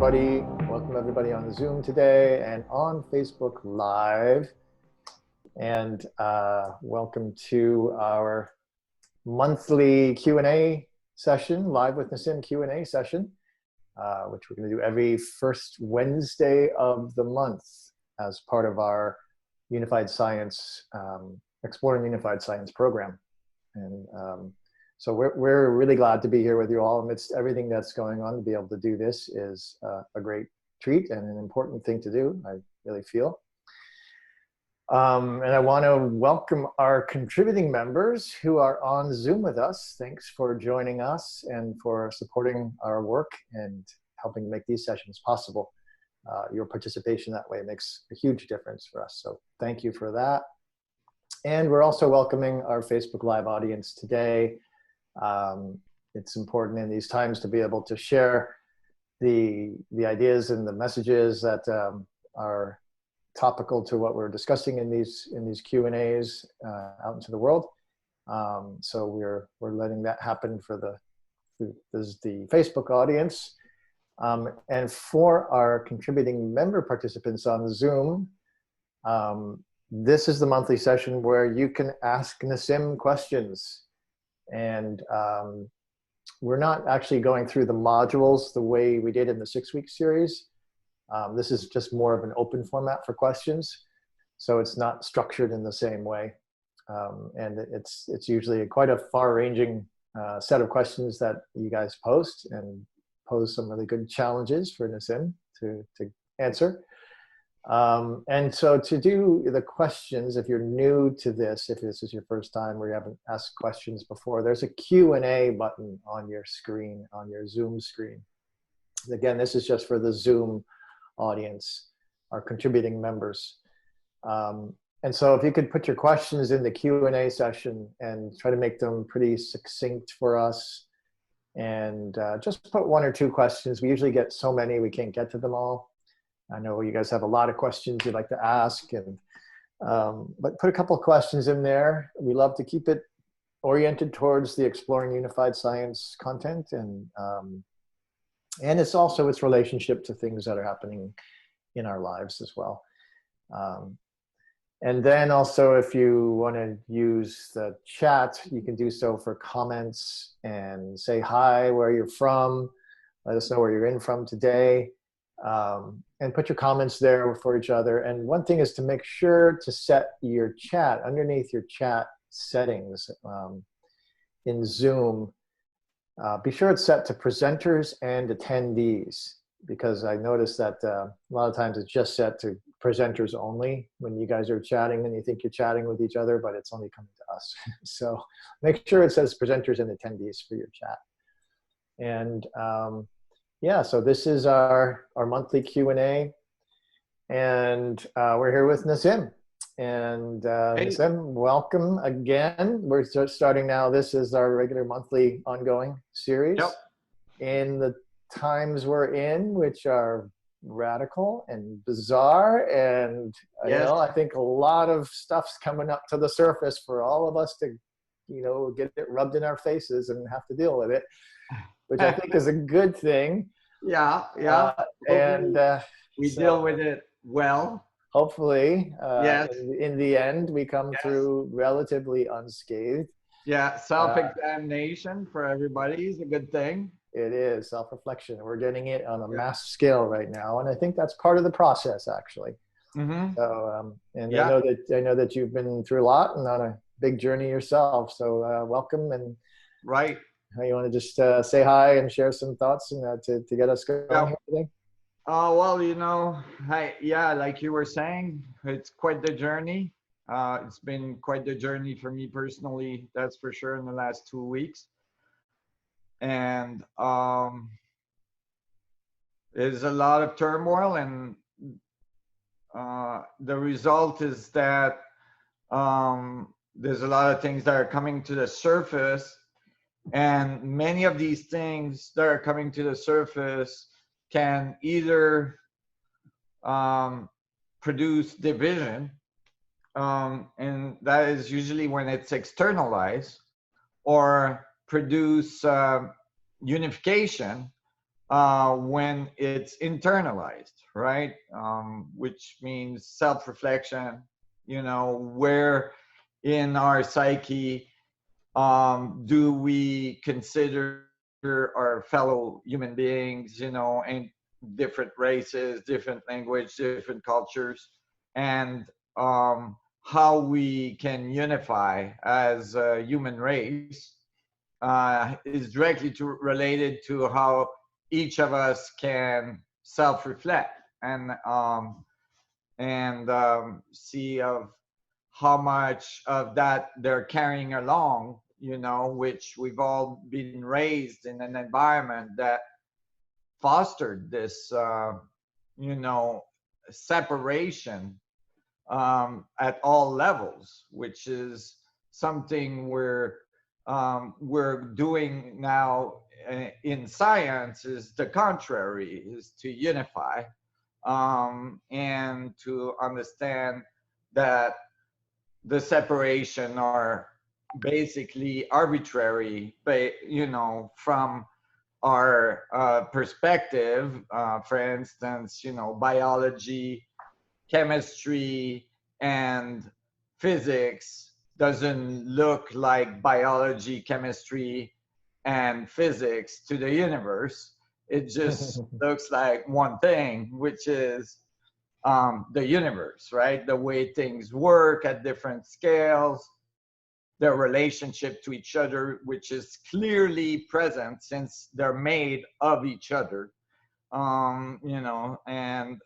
everybody. Welcome everybody on Zoom today and on Facebook Live. And welcome to our monthly Q&A session, Live with Nassim Q&A session, which we're going to do every first Wednesday of the month as part of our Unified Science, Exploring Unified Science program. And so we're really glad to be here with you all amidst everything that's going on. To be able to do this is a great treat and an important thing to do, I really feel. And I want to welcome our contributing members who are on Zoom with us. Thanks for joining us and for supporting our work and helping make these sessions possible. Your participation that way makes a huge difference for us. So thank you for that. And we're also welcoming our Facebook Live audience today. It's important in these times to be able to share the ideas and the messages that are topical to what we're discussing in these Q&As out into the world. So we're letting that happen for the Facebook audience. And for our contributing member participants on Zoom, this is the monthly session where you can ask Nassim questions. And we're not actually going through the modules the way we did in the 6-week series. This is just more of an open format for questions. So it's not structured in the same way. And it's usually quite a far-ranging set of questions that you guys post, and pose some really good challenges for Nassim to answer. And so to do the questions, if you're new to this, if this is your first time or you haven't asked questions before, there's a Q&A button on your screen, on your Zoom screen. Again, this is just for the Zoom audience, our contributing members. And so if you could put your questions in the Q&A session and try to make them pretty succinct for us, and just put 1 or 2 questions. We usually get so many, we can't get to them all. I know you guys have a lot of questions you'd like to ask, and but put a couple of questions in there. We love to keep it oriented towards the Exploring Unified Science content, and it's also its relationship to things that are happening in our lives as well. And then also, if you want to use the chat, you can do so for comments and say hi, where you're from. Let us know where you're in from today. And put your comments there for each other. And one thing is to make sure to set your chat underneath your chat settings in Zoom. Be sure it's set to presenters and attendees, because I noticed that a lot of times it's just set to presenters only when you guys are chatting and you think you're chatting with each other, but it's only coming to us. So make sure it says presenters and attendees for your chat. And yeah, so this is our monthly Q&A, and we're here with Nassim. And Hey. Nassim, welcome again. We're starting now. This is our regular monthly ongoing series. Yep. In the times we're in, which are radical and bizarre, and Yes. you know, I think a lot of stuff's coming up to the surface for all of us to, you know, get it rubbed in our faces and have to deal with it, which I think is a good thing. Yeah. And we so deal with it well. hopefully, Yes. in the end, we come through relatively unscathed. Yeah, self-examination for everybody is a good thing. It is self-reflection. We're getting it on a mass scale right now, and I think that's part of the process, actually. Mm-hmm. So, and I know that you've been through a lot and on a big journey yourself. So, welcome. And right. You want to just say hi and share some thoughts and to get us going here today? Well, you know, like you were saying, it's quite the journey. It's been quite the journey for me personally, that's for sure, in the last 2 weeks. And there's a lot of turmoil, and the result is that there's a lot of things that are coming to the surface, and many of these things that are coming to the surface can either produce division, and that is usually when it's externalized, or produce unification, when it's internalized, right? Which means self-reflection, where in our psyche do we consider our fellow human beings, and different races, different language, different cultures, and how we can unify as a human race is directly related to how each of us can self-reflect and see of how much of that they're carrying along, which we've all been raised in an environment that fostered this, separation at all levels, which is something we're doing now in science. Is the contrary, is to unify and to understand that the separation are basically arbitrary, but from our perspective, for instance, biology, chemistry, and physics doesn't look like biology, chemistry, and physics to the universe. It just looks like one thing, which is the universe, right? The way things work at different scales, their relationship to each other, which is clearly present since they're made of each other. And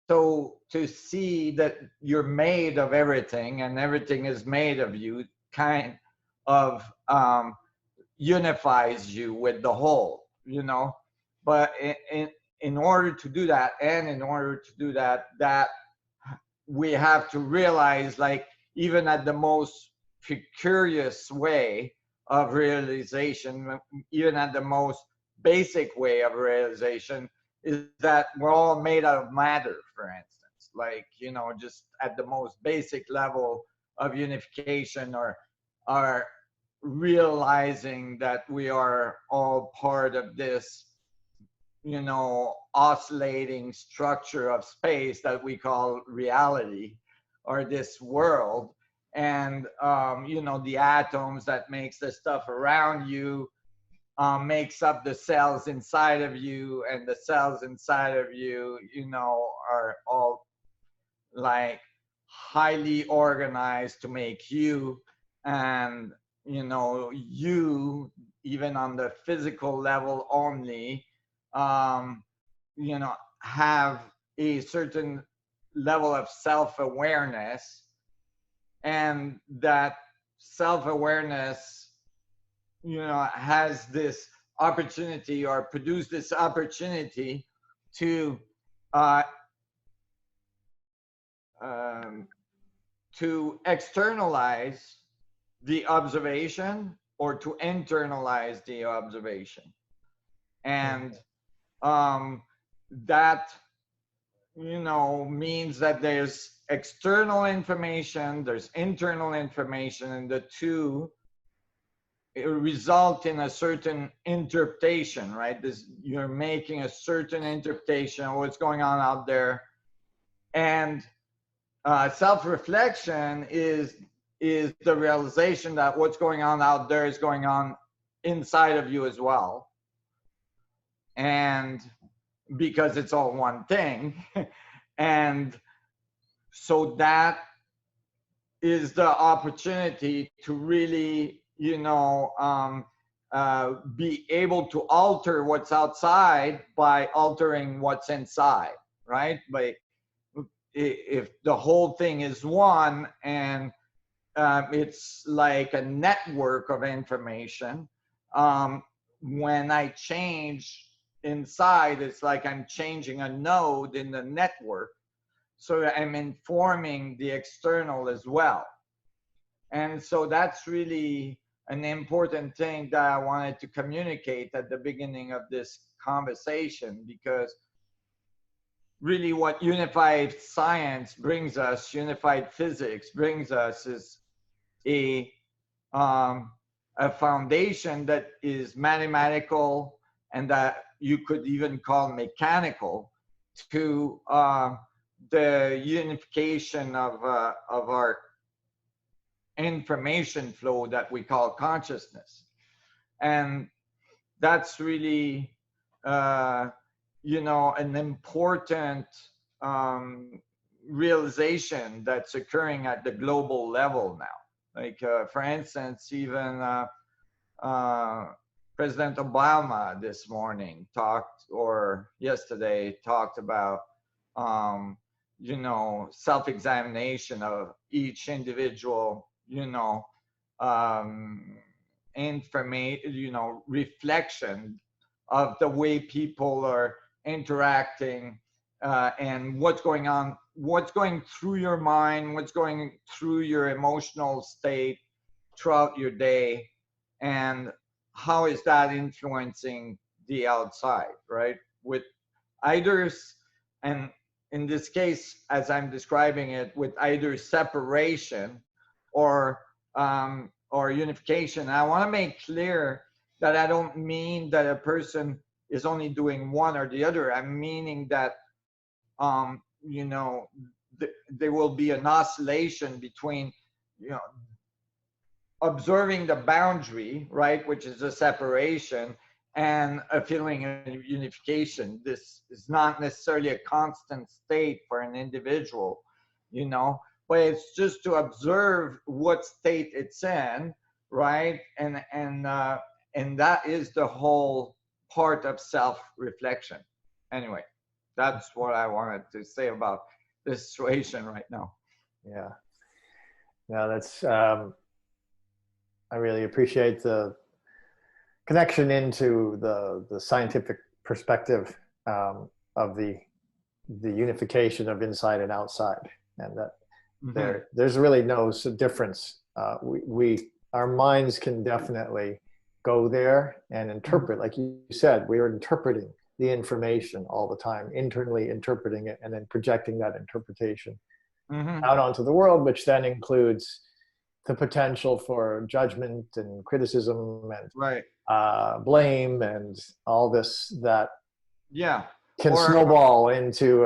so to see that you're made of everything and everything is made of you kind of unifies you with the whole, but in order to do that, that we have to realize, like, even at the most precarious way of realization, even at the most basic way of realization, is that we're all made out of matter, for instance. Like, just at the most basic level of unification, or realizing that we are all part of this, oscillating structure of space that we call reality, or this world. And the atoms that makes the stuff around you makes up the cells inside of you, and the cells inside of you, are all like highly organized to make you. And you, even on the physical level only, um, have a certain level of self-awareness, and that self-awareness, has this opportunity, or produce this opportunity to uh, um, to externalize the observation, or to internalize the observation. And that means that there's external information, there's internal information, and the two result in a certain interpretation, right? You're making a certain interpretation of what's going on out there. And self-reflection is the realization that what's going on out there is going on inside of you as well. And because it's all one thing. And so that is the opportunity to really, be able to alter what's outside by altering what's inside, right? But if the whole thing is one, and it's like a network of information, when I change inside, it's like I'm changing a node in the network. So I'm informing the external as well. And so that's really an important thing that I wanted to communicate at the beginning of this conversation, because really what unified science brings us, unified physics brings us, is a foundation that is mathematical, and that you could even call mechanical, to the unification of our information flow that we call consciousness. And that's really, an important realization that's occurring at the global level now. Like, for instance, even President Obama this morning yesterday talked about, self-examination of each individual, reflection of the way people are interacting, and what's going on, what's going through your mind, what's going through your emotional state throughout your day, and how is that influencing the outside, right? With either, and in this case, as I'm describing it, with either separation or unification. I want to make clear that I don't mean that a person is only doing one or the other. I'm meaning that there will be an oscillation between, observing the boundary, right, which is a separation, and a feeling of unification. This is not necessarily a constant state for an individual, but it's just to observe what state it's in, right? And that is the whole part of self-reflection. Anyway, that's what I wanted to say about this situation right now. Yeah. No, that's, I really appreciate the connection into the scientific perspective of the unification of inside and outside, and that there's really no difference. Our minds can definitely go there and interpret, like you said, we are interpreting the information all the time, internally interpreting it, and then projecting that interpretation out onto the world, which then includes the potential for judgment and criticism and blame and all this that can snowball into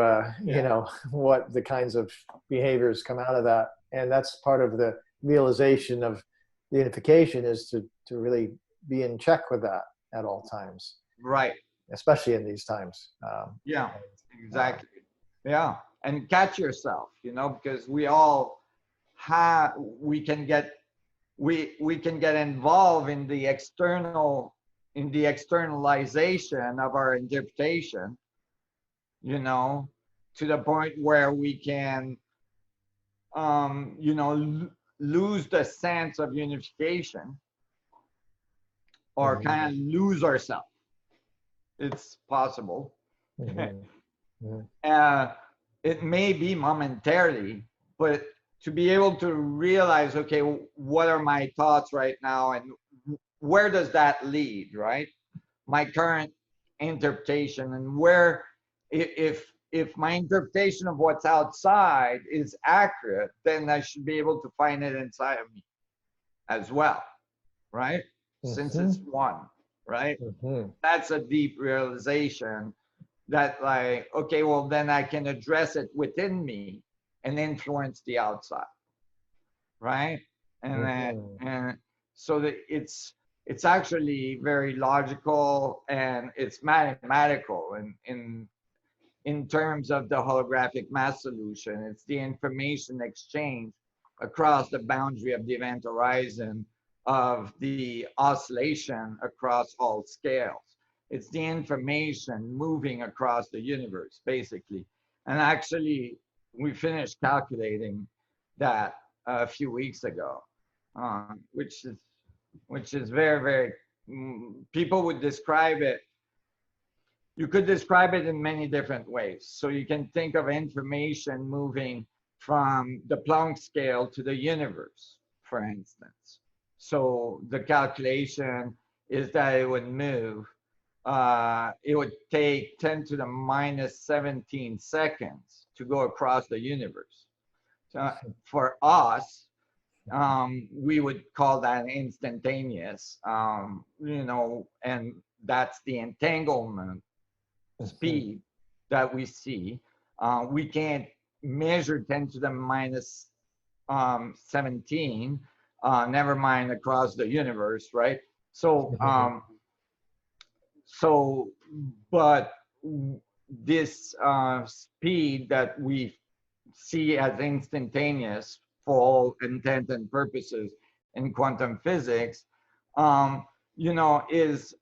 what the kinds of behaviors come out of that. And that's part of the realization of the unification, is to really be in check with that at all times, right? Especially in these times. Exactly. And catch yourself, because we all we can get involved in the externalization of our interpretation, to the point where we can lose the sense of unification, or kind of lose ourselves. It's possible. It may be momentarily, but to be able to realize, okay, what are my thoughts right now, and where does that lead, right? My current interpretation, and where, if my interpretation of what's outside is accurate, then I should be able to find it inside of me as well, right? Since it's one, right? That's a deep realization that, like, okay, well, then I can address it within me and influence the outside, right? And so that it's actually very logical, and it's mathematical in terms of the holographic mass solution. It's the information exchange across the boundary of the event horizon of the oscillation across all scales. It's the information moving across the universe, basically. And actually, we finished calculating that a few weeks ago, which is very, very, people would describe it, you could describe it in many different ways. So you can think of information moving from the Planck scale to the universe, for instance. So the calculation is that it would move, it would take 10 to the minus 17 seconds to go across the universe. So for us, we would call that instantaneous, and that's the entanglement speed that we see. We can't measure 10 to the minus 17, never mind across the universe, right? So, so, but this speed that we see as instantaneous for all intent and purposes in quantum physics, you know, is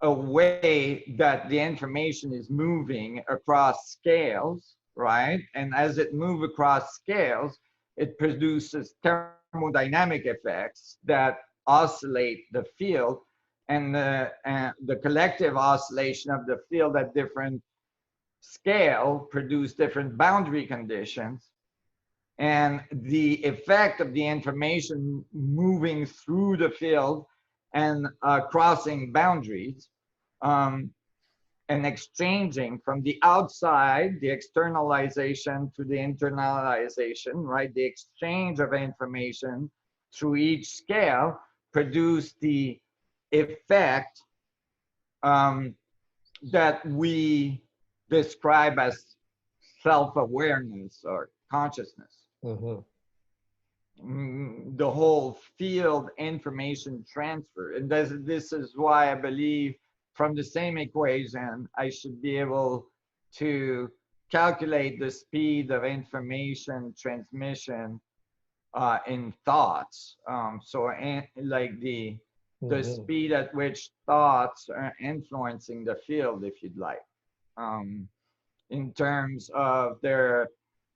a way that the information is moving across scales, right? And as it moves across scales, it produces thermodynamic effects that oscillate the field, and the collective oscillation of the field at different scale produce different boundary conditions, and the effect of the information moving through the field and crossing boundaries, um, and exchanging from the outside, the externalization to the internalization, right? The exchange of information through each scale produce the effect that we describe as self-awareness or consciousness. The whole field information transfer. And this is why I believe from the same equation, I should be able to calculate the speed of information transmission in thoughts. Like the speed at which thoughts are influencing the field, if you'd like, in terms of their,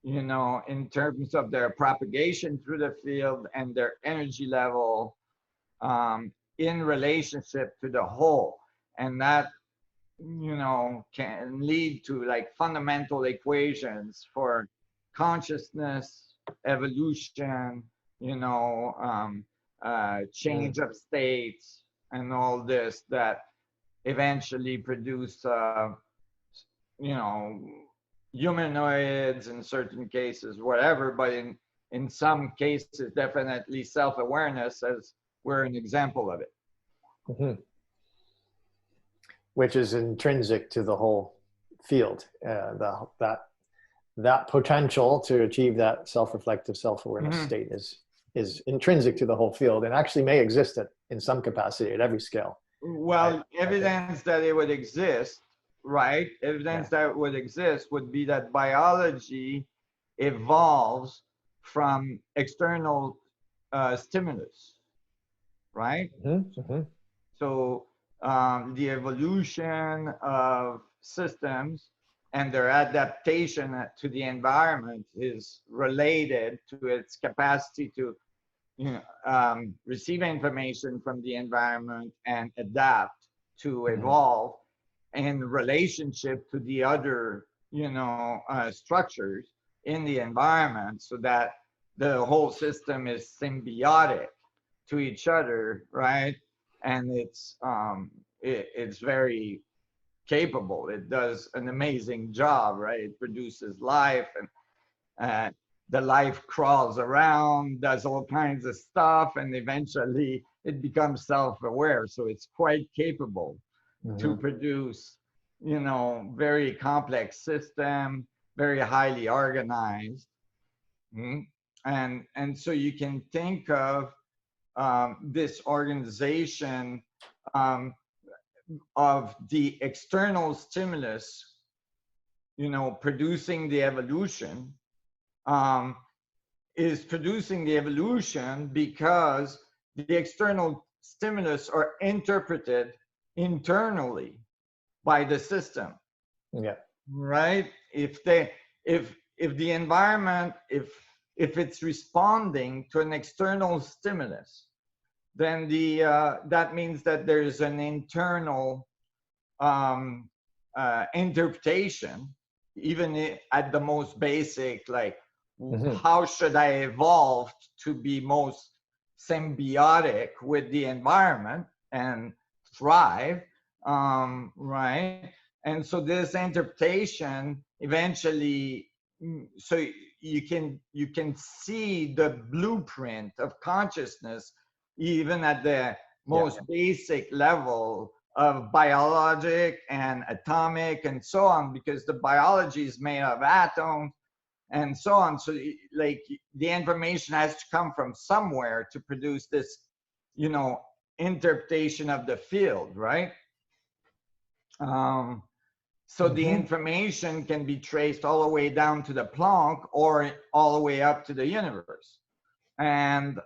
you know, in terms of their propagation through the field and their energy level in relationship to the whole. And that, you know, can lead to like fundamental equations for consciousness, evolution, you know, change of states, and all this that eventually produce, you know, humanoids in certain cases, whatever, but in some cases, definitely self-awareness, as we're an example of it. Which is intrinsic to the whole field. That potential to achieve that self-reflective, self-awareness state is intrinsic to the whole field, and actually may exist in some capacity at every scale. Well, evidence that it would exist, right? Evidence that would exist would be that biology evolves from external stimulus, right? So the evolution of systems and their adaptation to the environment is related to its capacity to, you know, receive information from the environment and adapt to evolve in relationship to the other, you know, structures in the environment, so that the whole system is symbiotic to each other, right? And it's very capable. It does an amazing job, right? It produces life, and the life crawls around, does all kinds of stuff, and eventually it becomes self-aware. So it's quite capable to produce, you know, very complex system, very highly organized. And so you can think of this organization of the external stimulus, you know, producing the evolution, is producing the evolution because the external stimulus are interpreted internally by the system. Right? If the environment, if it's responding to an external stimulus, then that means that there's an internal interpretation, even at the most basic, like how should I evolve to be most symbiotic with the environment and thrive, right? And so this interpretation eventually, so you can see the blueprint of consciousness even at the most basic level of biologic and atomic and so on, because the biology is made of atoms and so on. So like the information has to come from somewhere to produce this, you know, interpretation of the field, right? So the information can be traced all the way down to the Planck or all the way up to the universe. And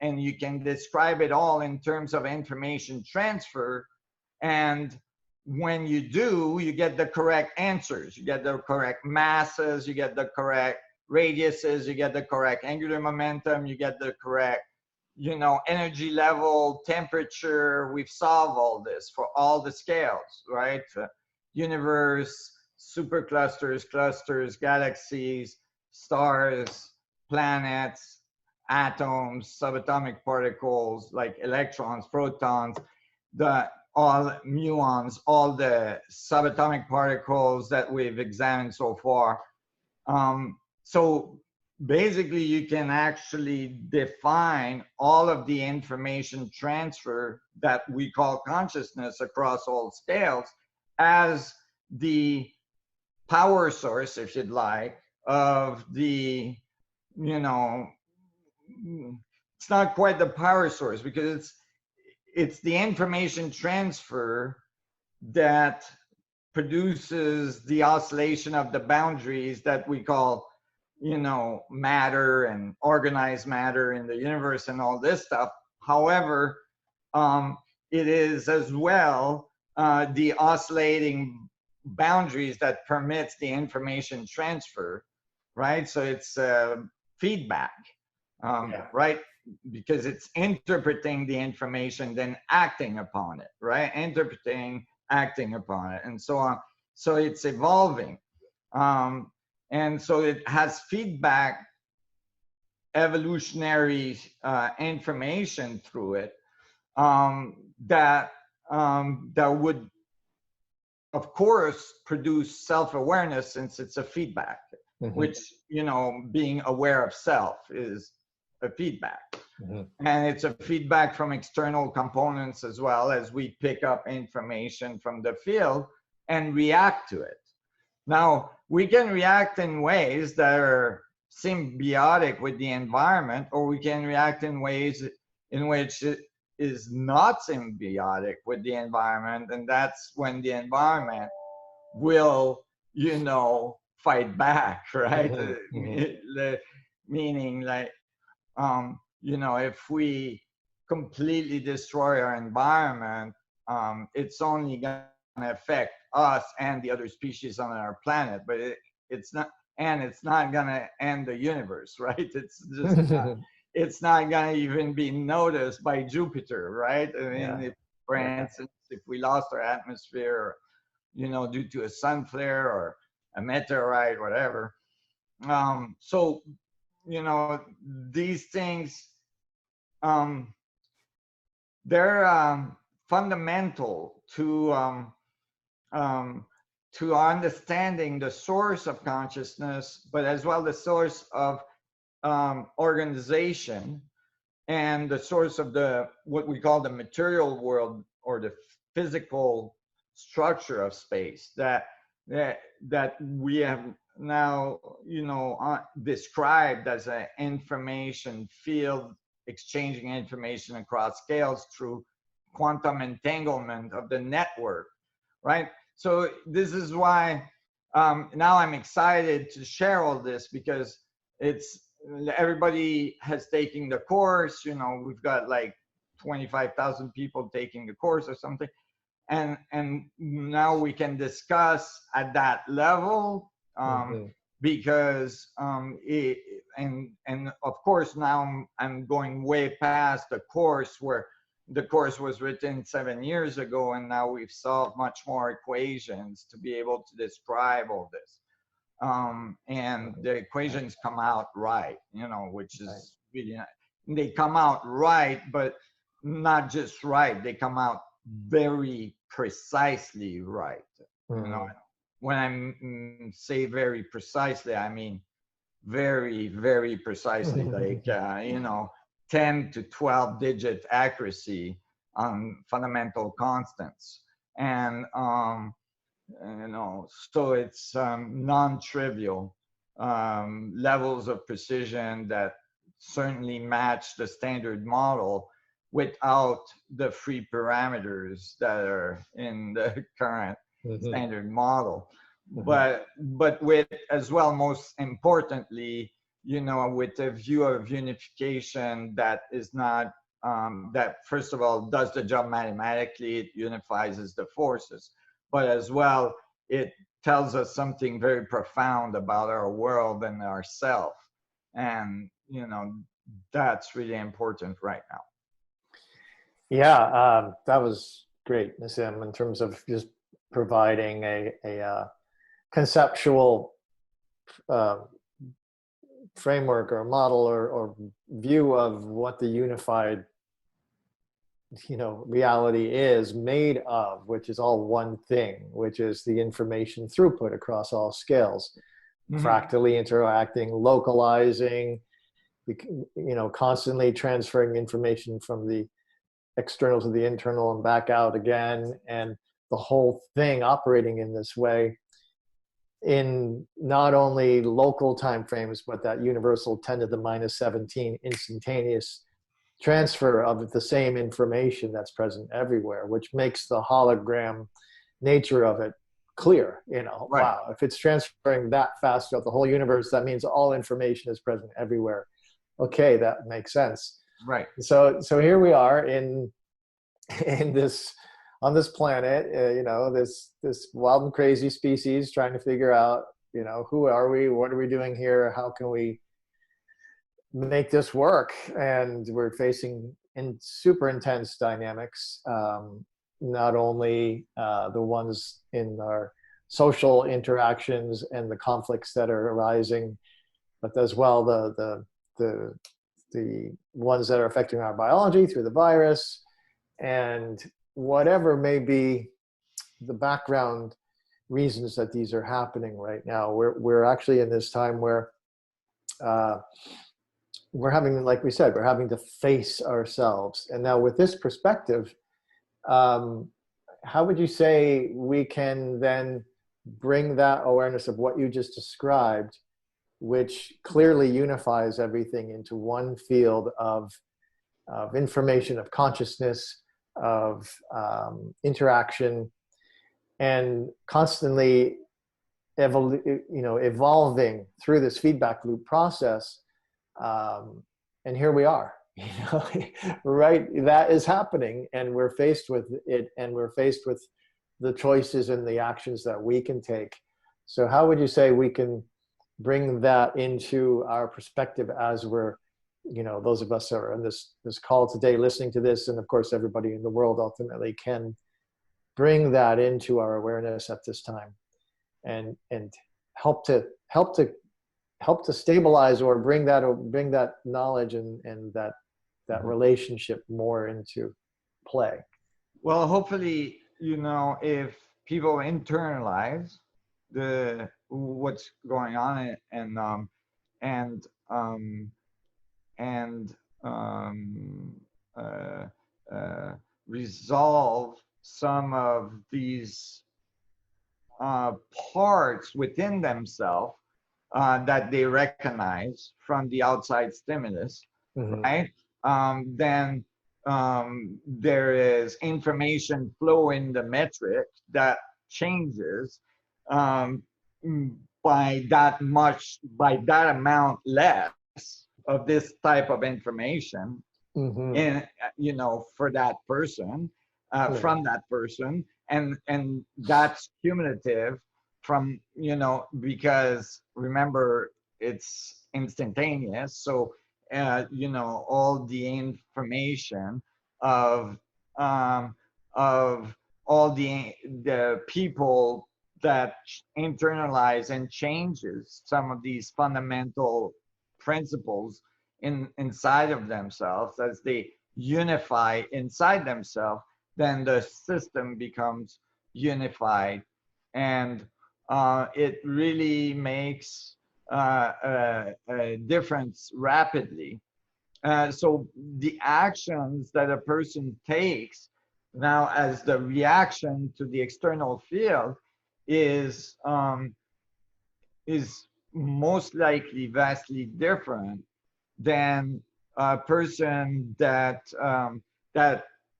you can describe it all in terms of information transfer. And when you do, you get the correct answers. You get the correct masses, you get the correct radiuses, you get the correct angular momentum, you get the correct, you know, energy level, temperature. We've solved all this for all the scales, right? Universe, superclusters, clusters, galaxies, stars, planets, atoms, subatomic particles like electrons, protons, all muons, all the subatomic particles that we've examined so far. So basically you can actually define all of the information transfer that we call consciousness across all scales as the power source, if you'd like, of the, you know, it's not quite the power source because it's the information transfer that produces the oscillation of the boundaries that we call, you know, matter and organized matter in the universe and all this stuff. However, it is as well the oscillating boundaries that permits the information transfer, right? So it's feedback, right? Because it's interpreting the information, then acting upon it, right? Interpreting, acting upon it, and so on. So it's evolving. And so it has feedback, evolutionary information through it that would, of course, produce self-awareness since it's a feedback, which, you know, being aware of self is a feedback. And it's a feedback from external components as well, as we pick up information from the field and react to it. Now, we can react in ways that are symbiotic with the environment, or we can react in ways in which it is not symbiotic with the environment, and that's when the environment will, you know, fight back, right? Meaning, like, you know, if we completely destroy our environment, it's only going to affect us and the other species on our planet, but it's not going to end the universe, right? It's just it's not going to even be noticed by Jupiter, right? I mean, if, for instance, if we lost our atmosphere, or, you know, due to a sun flare or a meteorite, whatever. So, you know, these things, they're fundamental to understanding the source of consciousness, but as well the source of organization and the source of the what we call the material world, or the physical structure of space that we have now, you know, described as an information field, exchanging information across scales through quantum entanglement of the network, right? So this is why now I'm excited to share all this, because it's everybody has taken the course. You know, we've got like 25,000 people taking the course or something, and now we can discuss at that level, because and of course now I'm going way past the course, where the course was written 7 years ago, and now we've solved much more equations to be able to describe all this. And the equations come out right, you know, which is really nice. They come out right, but not just right. They come out very precisely right. You know, when I say very precisely, I mean very, very precisely, like, you know, 10 to 12 digit accuracy on fundamental constants. And so it's non-trivial levels of precision that certainly match the standard model without the free parameters that are in the current standard model. But with, as well, most importantly, with a view of unification that is not that, first of all, does the job mathematically. It unifies the forces, but as well, it tells us something very profound about our world and ourself. And, that's really important right now. Yeah, that was great, Nassim, in terms of just providing a conceptual framework or model or view of what the unified reality is made of, which is all one thing, which is the information throughput across all scales, fractally interacting, localizing, constantly transferring information from the external to the internal and back out again, and the whole thing operating in this way in not only local time frames, but that universal 10 to the minus 17 instantaneous transfer of the same information that's present everywhere, which makes the hologram nature of it clear. Right. Wow, if it's transferring that fast throughout the whole universe, that means all information is present everywhere. Okay, that makes sense. Right. So here we are in this, on this planet, this wild and crazy species trying to figure out, who are we, what are we doing here, how can we make this work? And we're facing super intense dynamics, not only the ones in our social interactions and the conflicts that are arising, but as well the ones that are affecting our biology through the virus, and whatever may be the background reasons that these are happening right now. We're actually in this time where we're having, like we said, we're having to face ourselves. And now with this perspective, how would you say we can then bring that awareness of what you just described, which clearly unifies everything, into one field of information, of consciousness, of interaction, and constantly evolving through this feedback loop process? And here we are, right? That is happening, and we're faced with it, and we're faced with the choices and the actions that we can take. So how would you say we can bring that into our perspective as we're, those of us that are on this call today listening to this, and of course everybody in the world ultimately can bring that into our awareness at this time, and help to stabilize or bring that knowledge and that relationship more into play? Well, hopefully, if people internalize what's going on, and resolve some of these parts within themselves that they recognize from the outside stimulus, right? Then there is information flow in the metric that changes by that amount less of this type of information in for that person, from that person, and that's cumulative from because remember, it's instantaneous. So all the information of all the people that internalize and changes some of these fundamental principles inside of themselves, as they unify inside themselves, then the system becomes unified, and it really makes a difference rapidly. So the actions that a person takes now as the reaction to the external field is is most likely vastly different than a person that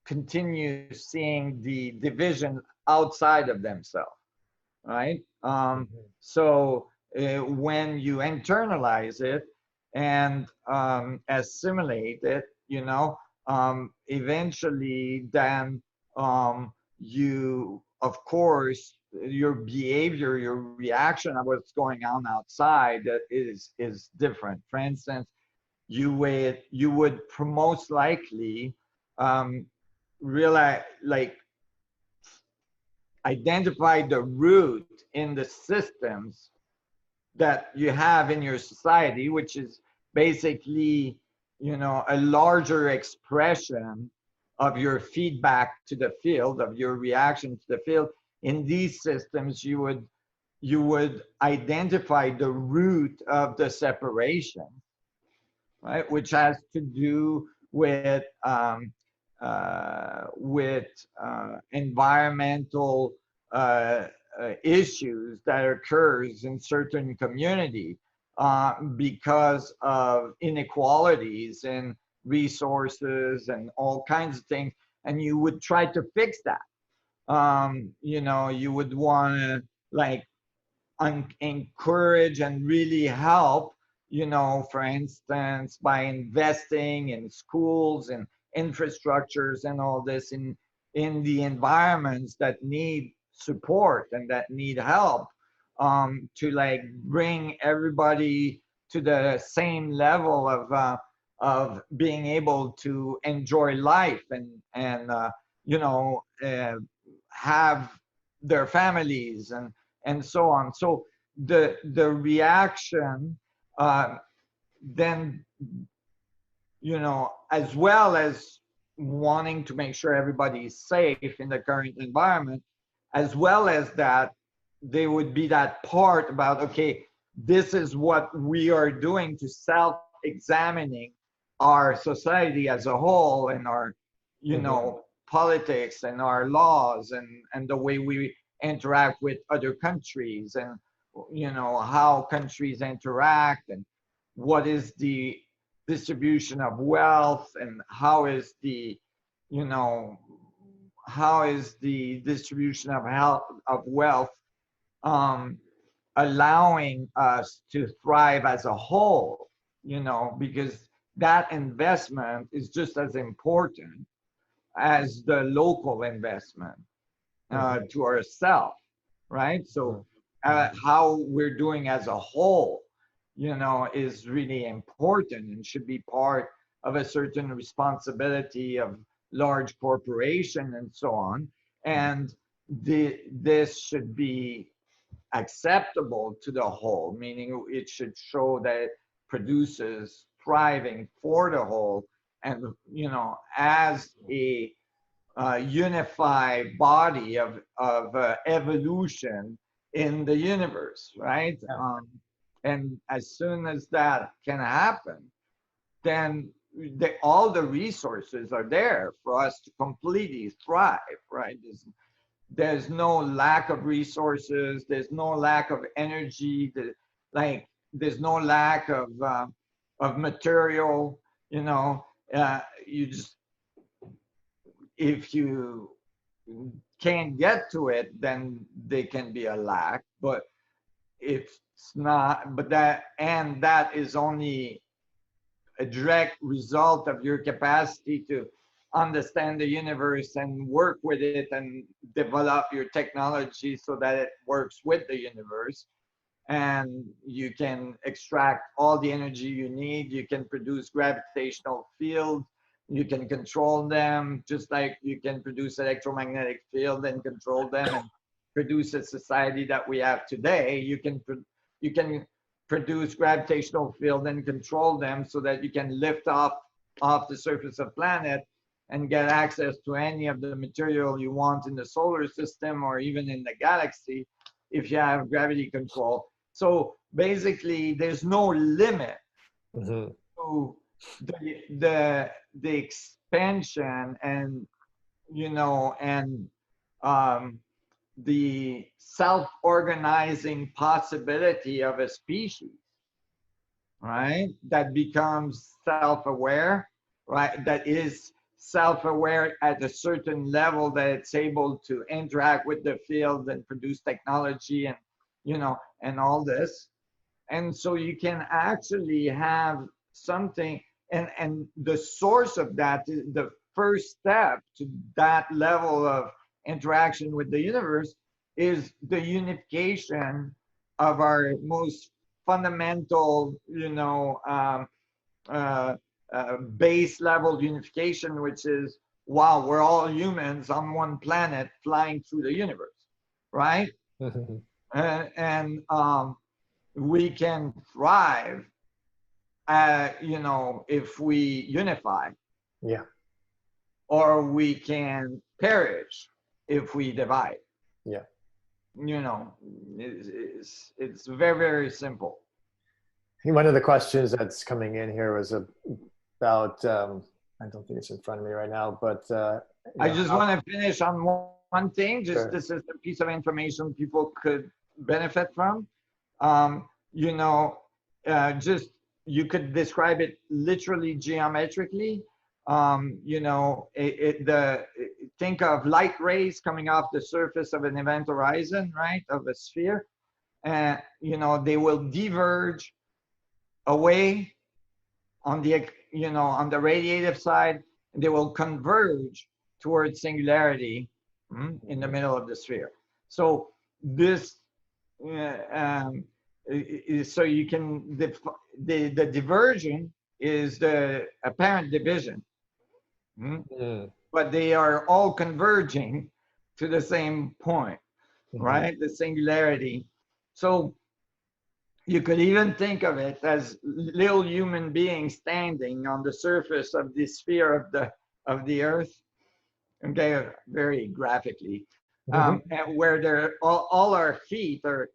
continues seeing the division outside of themselves, right? Mhm. So when you internalize it and assimilate it, eventually then you, of course, your behavior, your reaction of what's going on outside is different. For instance, you would most likely um, realize, like, identify the root in the systems that you have in your society, which is basically, a larger expression of your feedback to the field, of your reaction to the field. In these systems, you would identify the root of the separation, right? Which has to do with environmental uh, issues that occurs in certain community because of inequalities in resources and all kinds of things, and you would try to fix that. You would want to, like, encourage and really help, for instance, by investing in schools and infrastructures and all this in the environments that need support and that need help, to, like, bring everybody to the same level of being able to enjoy life and you know uh, have their families and so on. So the reaction, uh, then, as well as wanting to make sure everybody is safe in the current environment, as well as that, they would be that part about, okay, this is what we are doing to self-examining our society as a whole and our, Mhm. politics and our laws and the way we interact with other countries, and how countries interact, and what is the distribution of wealth, and you know how is the distribution of health of wealth um, allowing us to thrive as a whole, because that investment is just as important as the local investment Mhm. to ourselves, right? Mhm. So Mhm. how we're doing as a whole, is really important and should be part of a certain responsibility of large corporation and so on. And this should be acceptable to the whole, meaning it should show that it produces thriving for the whole, and as a unified body of evolution in the universe, right? Yeah. And as soon as that can happen, then all the resources are there for us to completely thrive, right? There's no lack of resources. There's no lack of energy. There's no lack of material. You just, if you can't get to it, then they can be a lack. But it's not. That is only a direct result of your capacity to understand the universe and work with it and develop your technology so that it works with the universe, and you can extract all the energy you need. You can produce gravitational fields. You can control them just like you can produce electromagnetic field and control them and produce a society that we have today. You can produce gravitational field and control them so that you can lift off the surface of planet and get access to any of the material you want in the solar system or even in the galaxy if you have gravity control. So basically, there's no limit Mhm. to the expansion and and um, the self-organizing possibility of a species, right? That becomes self-aware, right? That is self-aware at a certain level that it's able to interact with the field and produce technology and and all this. And so you can actually have something, and the source of that, the first step to that level of interaction with the universe, is the unification of our most fundamental uh, base level unification, which is, wow, we're all humans on one planet flying through the universe, right? And we can thrive, if we unify, Yeah. or we can perish if we divide. Yeah. You know, it's very, very simple. I think one of the questions that's coming in here was about, I don't think it's in front of me right now, but, I just how, want to finish on one thing. Just sure. this is a piece of information people could benefit from. Um, you know, just you could describe it literally geometrically. Think of light rays coming off the surface of an event horizon, right, of a sphere, and they will diverge away on the on the radiative side, and they will converge towards singularity in the middle of the sphere. So this so you can the diversion is the apparent division, Mm. but they are all converging to the same point, Mm-hmm. right? The singularity. So you could even think of it as little human beings standing on the surface of the sphere of the earth, okay, very graphically, Mm-hmm. and where they're all our feet are,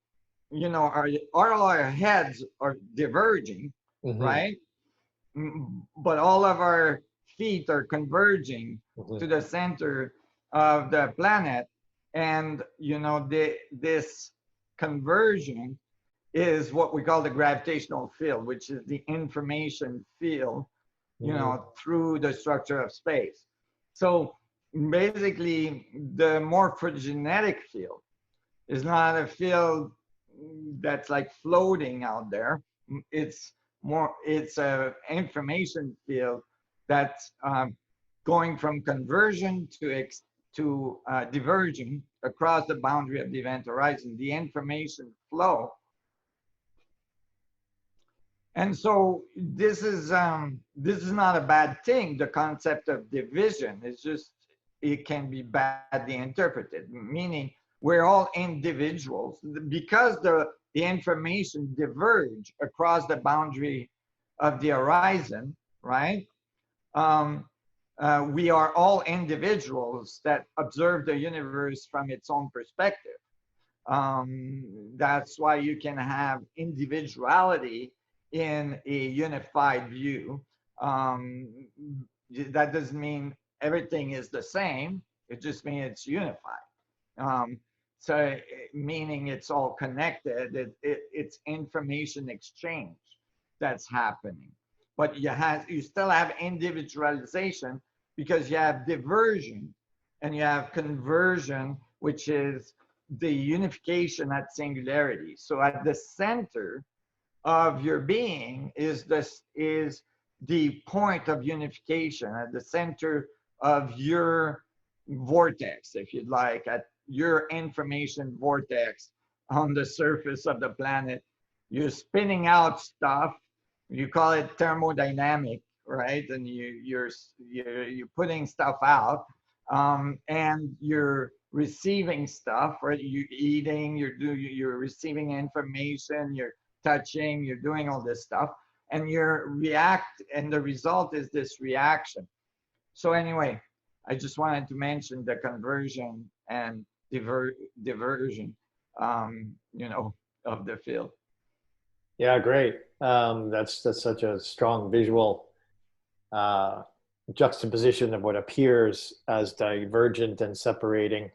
all our heads are diverging, Mm-hmm. right? But all of our feet are converging Mm-hmm. to the center of the planet, and this conversion is what we call the gravitational field, which is the information field, Mm-hmm. through the structure of space. So basically, the morphogenetic field is not a field that's like floating out there. It's a information field that's going from conversion to diversion across the boundary of the event horizon. The information flow. And so this is not a bad thing. The concept of division is just, it can be badly interpreted, meaning we're all individuals because the information diverge across the boundary of the horizon, right? Um, we are all individuals that observe the universe from its own perspective. That's why you can have individuality in a unified view. That doesn't mean everything is the same. It just means it's unified. Um, so, meaning it's all connected. It's information exchange that's happening. But you still have individualization because you have diversion and you have conversion, which is the unification at singularity. So at the center of your being is the point of unification, at the center of your vortex, if you'd like, at your information vortex on the surface of the planet. You're spinning out stuff. You call it thermodynamic, right? And you're putting stuff out, and you're receiving stuff, right? You're eating, you're receiving information, you're touching, you're doing all this stuff, and and the result is this reaction. So anyway, I just wanted to mention the conversion and diversion, of the field. Yeah, great. That's such a strong visual juxtaposition of what appears as divergent and separating,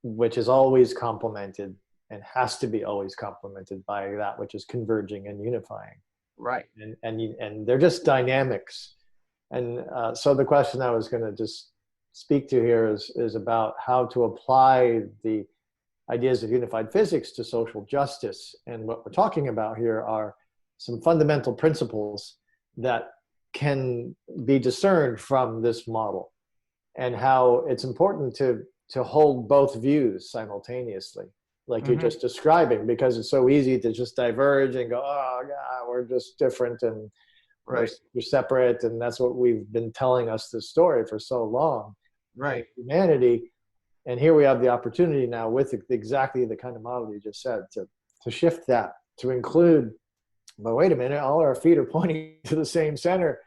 which is always complemented and has to be always complemented by that which is converging and unifying. Right. And they're just dynamics. And so the question I was going to just speak to here is about how to apply the ideas of unified physics to social justice. And what we're talking about here are some fundamental principles that can be discerned from this model, and how it's important to hold both views simultaneously, like you're just describing, because it's so easy to just diverge and go, oh God, we're just different and we're separate. And that's what we've been telling us this story for so long. Right. Humanity. And here we have the opportunity now with exactly the kind of model you just said to shift that, to include, but wait a minute, all our feet are pointing to the same center.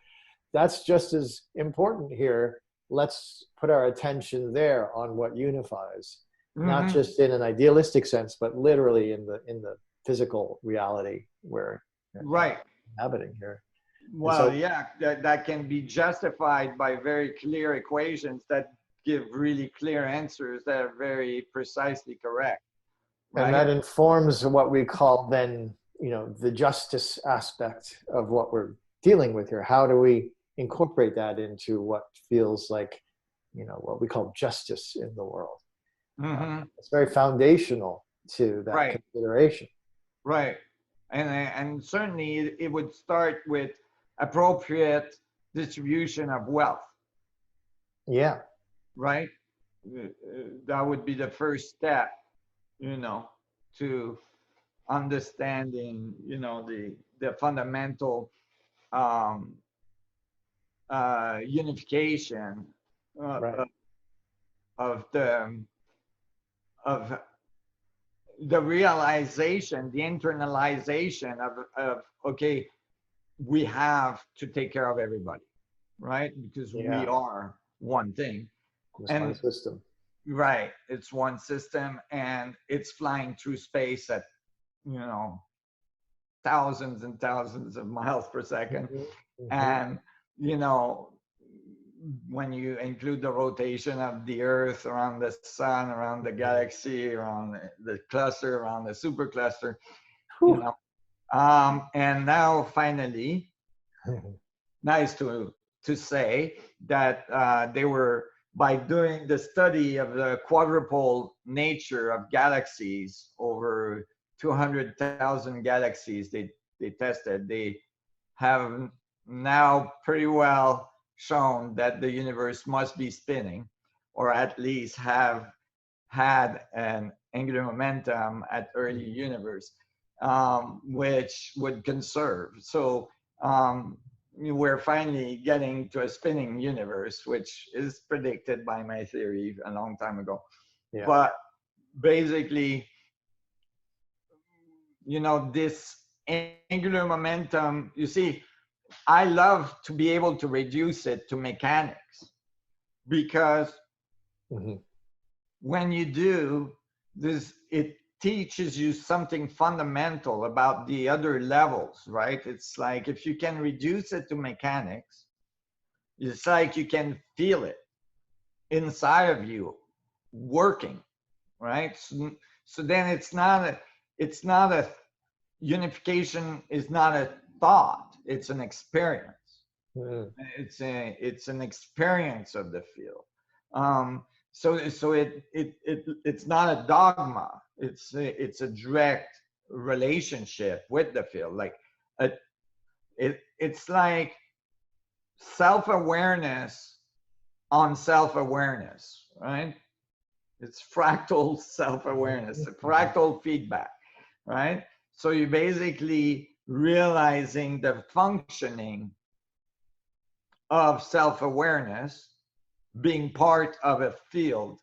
That's just as important here. Let's put our attention there on what unifies, not just in an idealistic sense, but literally in the physical reality where we're inhabiting here. Well, yeah, that can be justified by very clear equations that give really clear answers that are very precisely correct. Right? And that informs what we call then, the justice aspect of what we're dealing with here. How do we incorporate that into what feels like, what we call justice in the world? It's very foundational to that consideration. Right. And certainly it would start with appropriate distribution of wealth. Yeah. Right? That would be the first step, to understanding, the fundamental unification of the realization, the internalization of okay, we have to take care of everybody, right? Because we are one thing. It's one system. Right. It's one system, and it's flying through space at, thousands and thousands of miles per second. And, when you include the rotation of the Earth around the sun, around the galaxy, around the cluster, around the supercluster, and now finally, nice to say that they were, by doing the study of the quadruple nature of galaxies, over 200,000 galaxies they tested, they have now pretty well shown that the universe must be spinning, or at least have had an angular momentum at early universe, which would conserve. So we're finally getting to a spinning universe, which is predicted by my theory a long time ago. Yeah. But basically, this angular momentum, you see, I love to be able to reduce it to mechanics, because when you do this, it teaches you something fundamental about the other levels, right? It's like, if you can reduce it to mechanics, it's like you can feel it inside of you working, right? So then it's not a unification is not a thought, it's an experience. It's an experience of the field. So it's not a dogma. It's a direct relationship with the field. Like it's like self-awareness on self-awareness, right? It's fractal self-awareness, fractal feedback, right? So you're basically realizing the functioning of self-awareness being part of a field,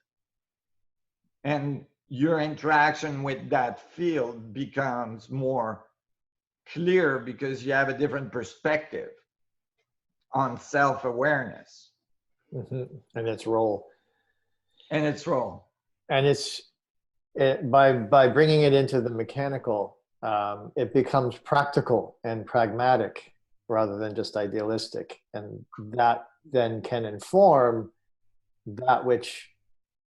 and your interaction with that field becomes more clear because you have a different perspective on self-awareness and its role. And it's by bringing it into the mechanical, it becomes practical and pragmatic, rather than just idealistic. And that then can inform that which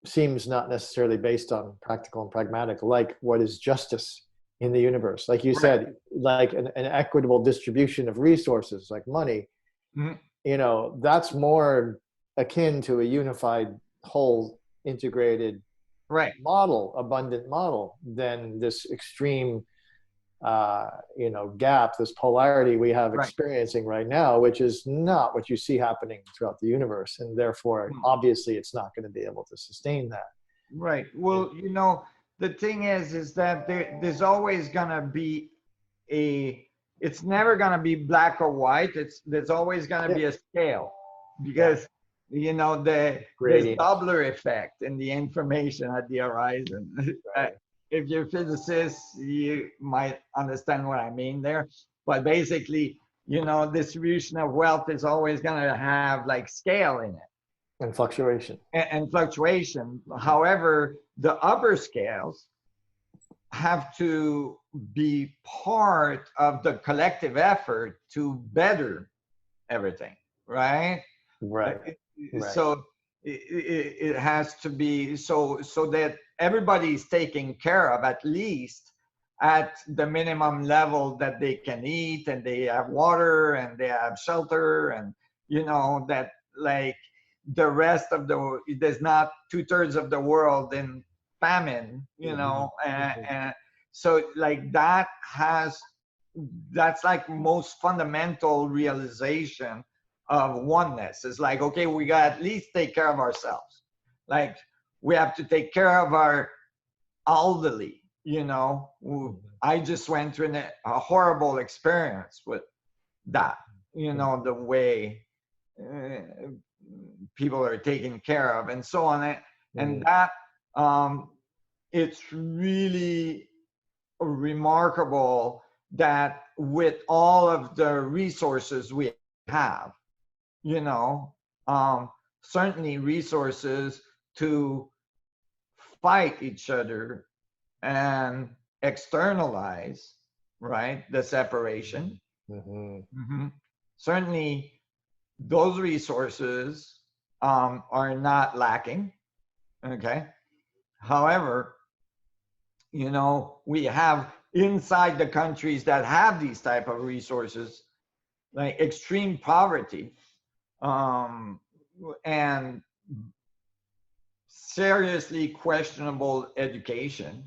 seems not necessarily based on practical and pragmatic, like what is justice in the universe. Like you said, like an equitable distribution of resources, like money, you know, that's more akin to a unified whole integrated model, abundant model, than this extreme you know, gap, this polarity we have experiencing right now, which is not what you see happening throughout the universe. And therefore, obviously, it's not going to be able to sustain that. Right. Well, you know, the thing is that there's always going to be it's never going to be black or white. There's always going to be a scale, because, you know, there's Doppler effect in the information at the horizon. If you're a physicist, you might understand what I mean there. But basically, you know, distribution of wealth is always going to have like scale in it. And fluctuation. And fluctuation. However, the upper scales have to be part of the collective effort to better everything, right? Right. So it has to be so that everybody's taken care of, at least at the minimum level that they can eat, and they have water and they have shelter, and, you know, that like the rest of there's not 2/3 of the world in famine, you know, and so like that's like most fundamental realization of oneness. Is like, okay, we got to at least take care of ourselves. Like, we have to take care of our elderly, you know. I just went through a horrible experience with that, you know, the way people are taken care of and so on. And that, it's really remarkable that with all of the resources we have, you know, certainly resources to fight each other and externalize, right, the separation. Certainly those resources are not lacking, okay? However, you know, we have inside the countries that have these type of resources, like extreme poverty, and seriously questionable education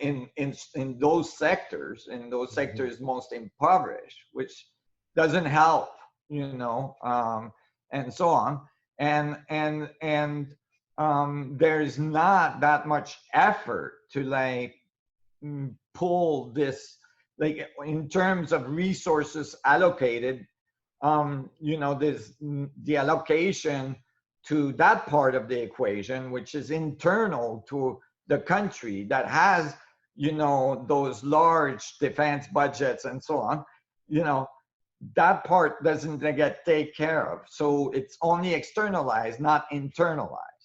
in those sectors, most impoverished, which doesn't help, you know, and so on. And there's not that much effort to like pull this, like in terms of resources allocated, you know, there's the allocation to that part of the equation, which is internal to the country that has, you know, those large defense budgets and so on, you know, that part doesn't get taken care of. So it's only externalized, not internalized.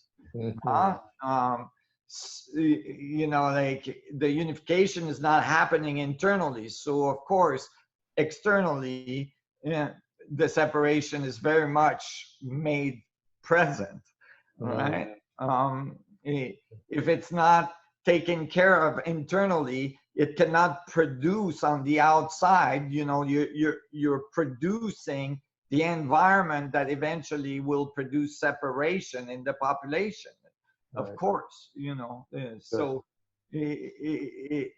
You know, like the unification is not happening internally. So of course, externally, the separation is very much made present, right? If it's not taken care of internally, it cannot produce on the outside. You know, you're producing the environment that eventually will produce separation in the population, of course, you know. So it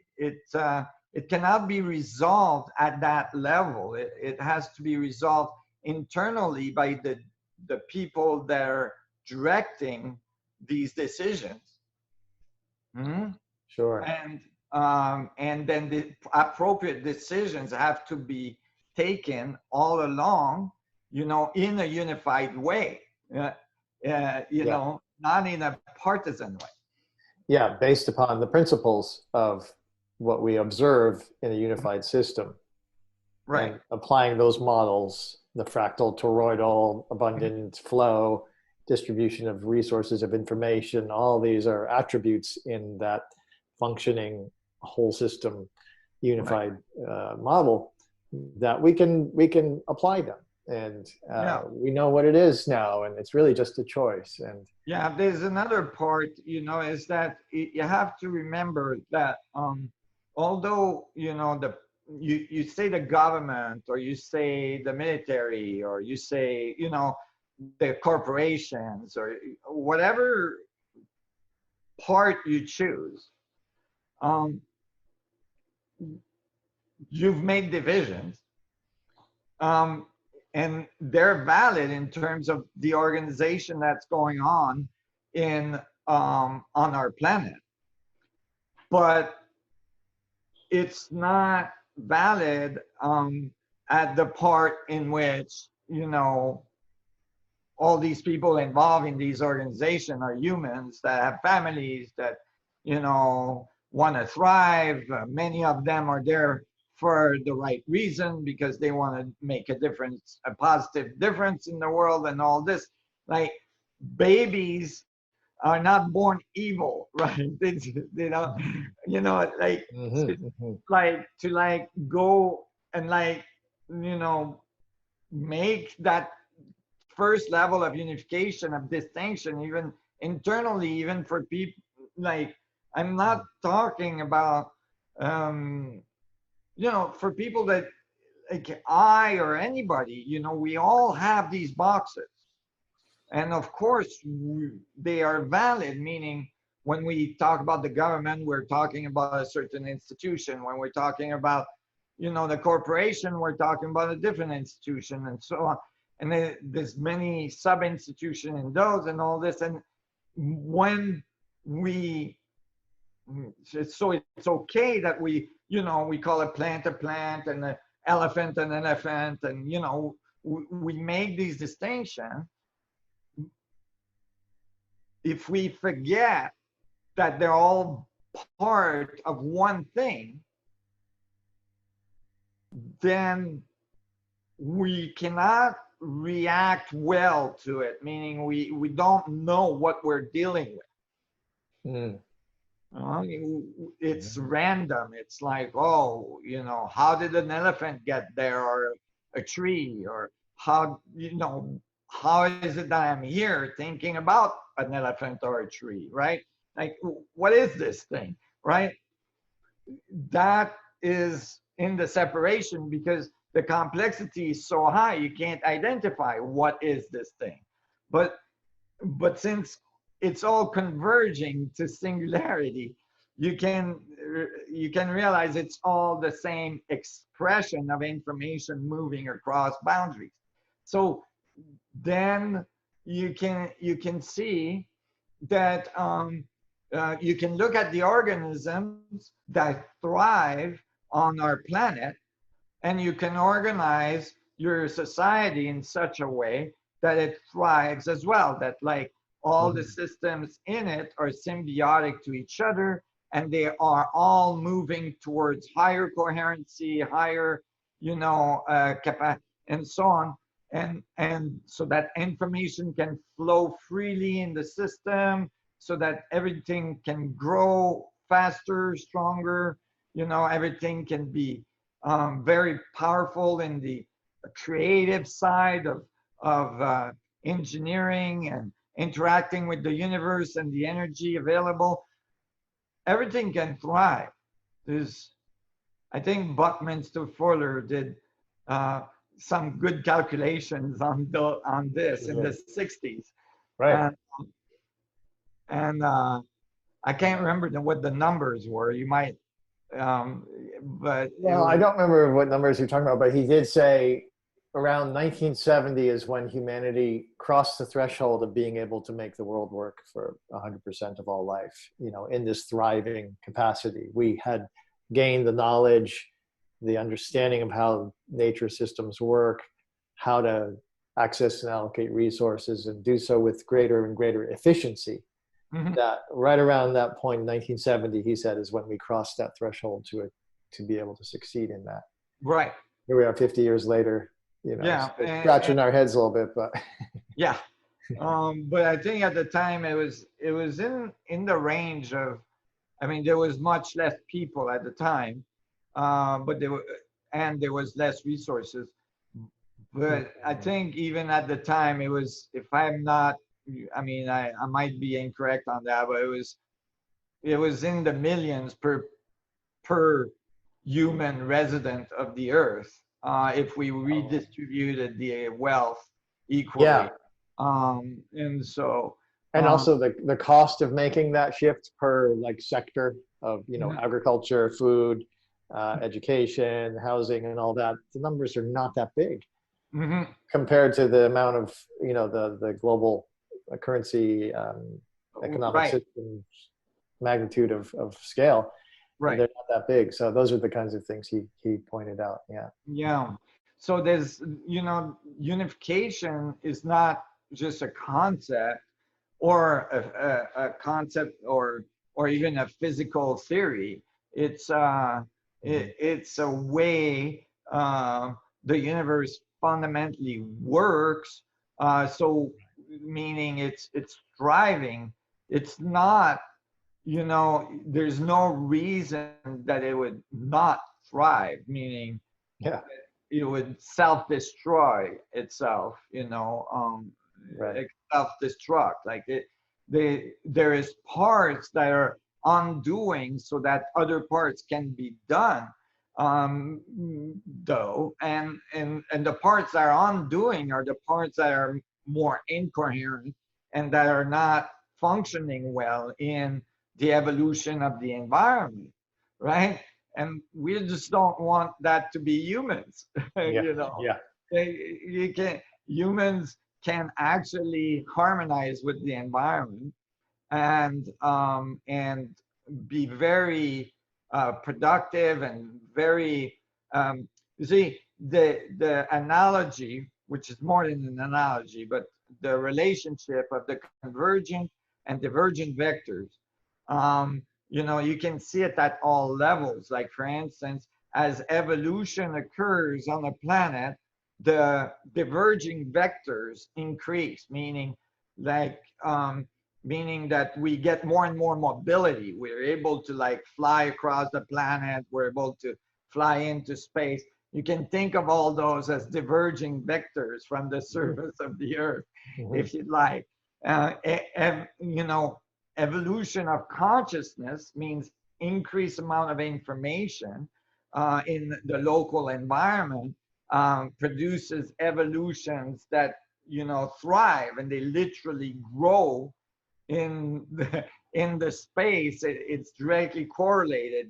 cannot be resolved at that level. It has to be resolved internally by the people that are directing these decisions. Sure. And then the appropriate decisions have to be taken all along, you know, in a unified way, you know, not in a partisan way. Yeah, based upon the principles of what we observe in a unified system. Right. And applying those models, the fractal, toroidal, abundant flow, distribution of resources of information, all these are attributes in that functioning whole system unified model. that we can apply them, and Yeah. we know what it is now, and it's really just a choice. And Yeah, there's another part, is that you have to remember that although, you say the government, or you say the military, or you say, the corporations, or whatever part you choose, um, you've made divisions, um, and they're valid in terms of the organization that's going on in on our planet, but it's not valid at the part in which all these people involved in these organizations are humans that have families that want to thrive. Many of them are there for the right reason, because they want to make a difference, a positive difference in the world, and all this. Like, babies are not born evil, right? They don't, like, mhm, mhm. like to like go and like make that first level of unification, of distinction, even internally, even for people. Like, I'm not talking about for people that, like, I or anybody, we all have these boxes, and of course they are valid, meaning when we talk about the government, we're talking about a certain institution. When we're talking about the corporation, we're talking about a different institution, and so on. And there's many sub institutions in those, and all this. And when we so it's okay that we call a plant, and an elephant, and we make these distinctions. If we forget that they're all part of one thing, then we cannot react well to it, meaning we don't know what we're dealing with. Mm. It's random. It's like, oh, how did an elephant get there, or a tree, or how is it that I'm here thinking about an elephant or a tree, right? Like, what is this thing, right? That is in the separation, because the complexity is so high, you can't identify what is this thing. But since it's all converging to singularity, you can realize it's all the same expression of information moving across boundaries. So then you can see that you can look at the organisms that thrive on our planet, and you can organize your society in such a way that it thrives as well, that like all the systems in it are symbiotic to each other, and they are all moving towards higher coherency, higher capacity, and so on. And so that information can flow freely in the system, so that everything can grow faster, stronger. Everything can be very powerful in the creative side of engineering, and interacting with the universe and the energy available. Everything can thrive. I think Buckminster Fuller did some good calculations on this in the 60s. Right. And I can't remember what the numbers were. You might, but Well, I don't remember what numbers you're talking about, but he did say around 1970 is when humanity crossed the threshold of being able to make the world work for 100% of all life, in this thriving capacity. We had gained the knowledge, the understanding of how nature systems work, how to access and allocate resources, and do so with greater and greater efficiency. That right around that point in 1970, he said, is when we crossed that threshold to be able to succeed in that. Right. Here we are 50 years later, Yeah, scratching our heads a little bit, but yeah. But I think at the time it was in the range of, I mean, there was much less people at the time, but there were, and there was less resources. But I think even at the time, it was, if I'm not, I mean, I might be incorrect on that, but it was in the millions per human resident of the earth, if we redistributed the wealth equally. Yeah. And so, And also the cost of making that shift per like sector of, you know, agriculture, food, education, housing, and all that, the numbers are not that big compared to the amount of, you know, the global currency, economic right, system magnitude of scale. right. They're not that big. So those are the kinds of things he pointed out. Yeah. Yeah. So there's, you know, unification is not just a concept or a concept or even a physical theory. It's it's a way the universe fundamentally works. So meaning it's thriving. It's not, you know, there's no reason that it would not thrive, meaning Yeah. it would self-destroy itself, you know, Right. like self-destruct. Like there is parts that are undoing so that other parts can be done, though, and the parts that are undoing are the parts that are more incoherent and that are not functioning well in the evolution of the environment, right? And we just don't want that to be humans. Yeah. You know, Yeah. you can, humans can actually harmonize with the environment and be very productive and very you see the analogy, which is more than an analogy, but the relationship of the convergent and divergent vectors. You know, you can see it at all levels. Like for instance, as evolution occurs on a planet, the diverging vectors increase, meaning like meaning that we get more and more mobility. We're able to like fly across the planet. We're able to fly into space. You can think of all those as diverging vectors from the surface of the earth, if you'd like. You know, evolution of consciousness means increased amount of information in the local environment produces evolutions that, you know, thrive, and they literally grow in the space. It's directly correlated.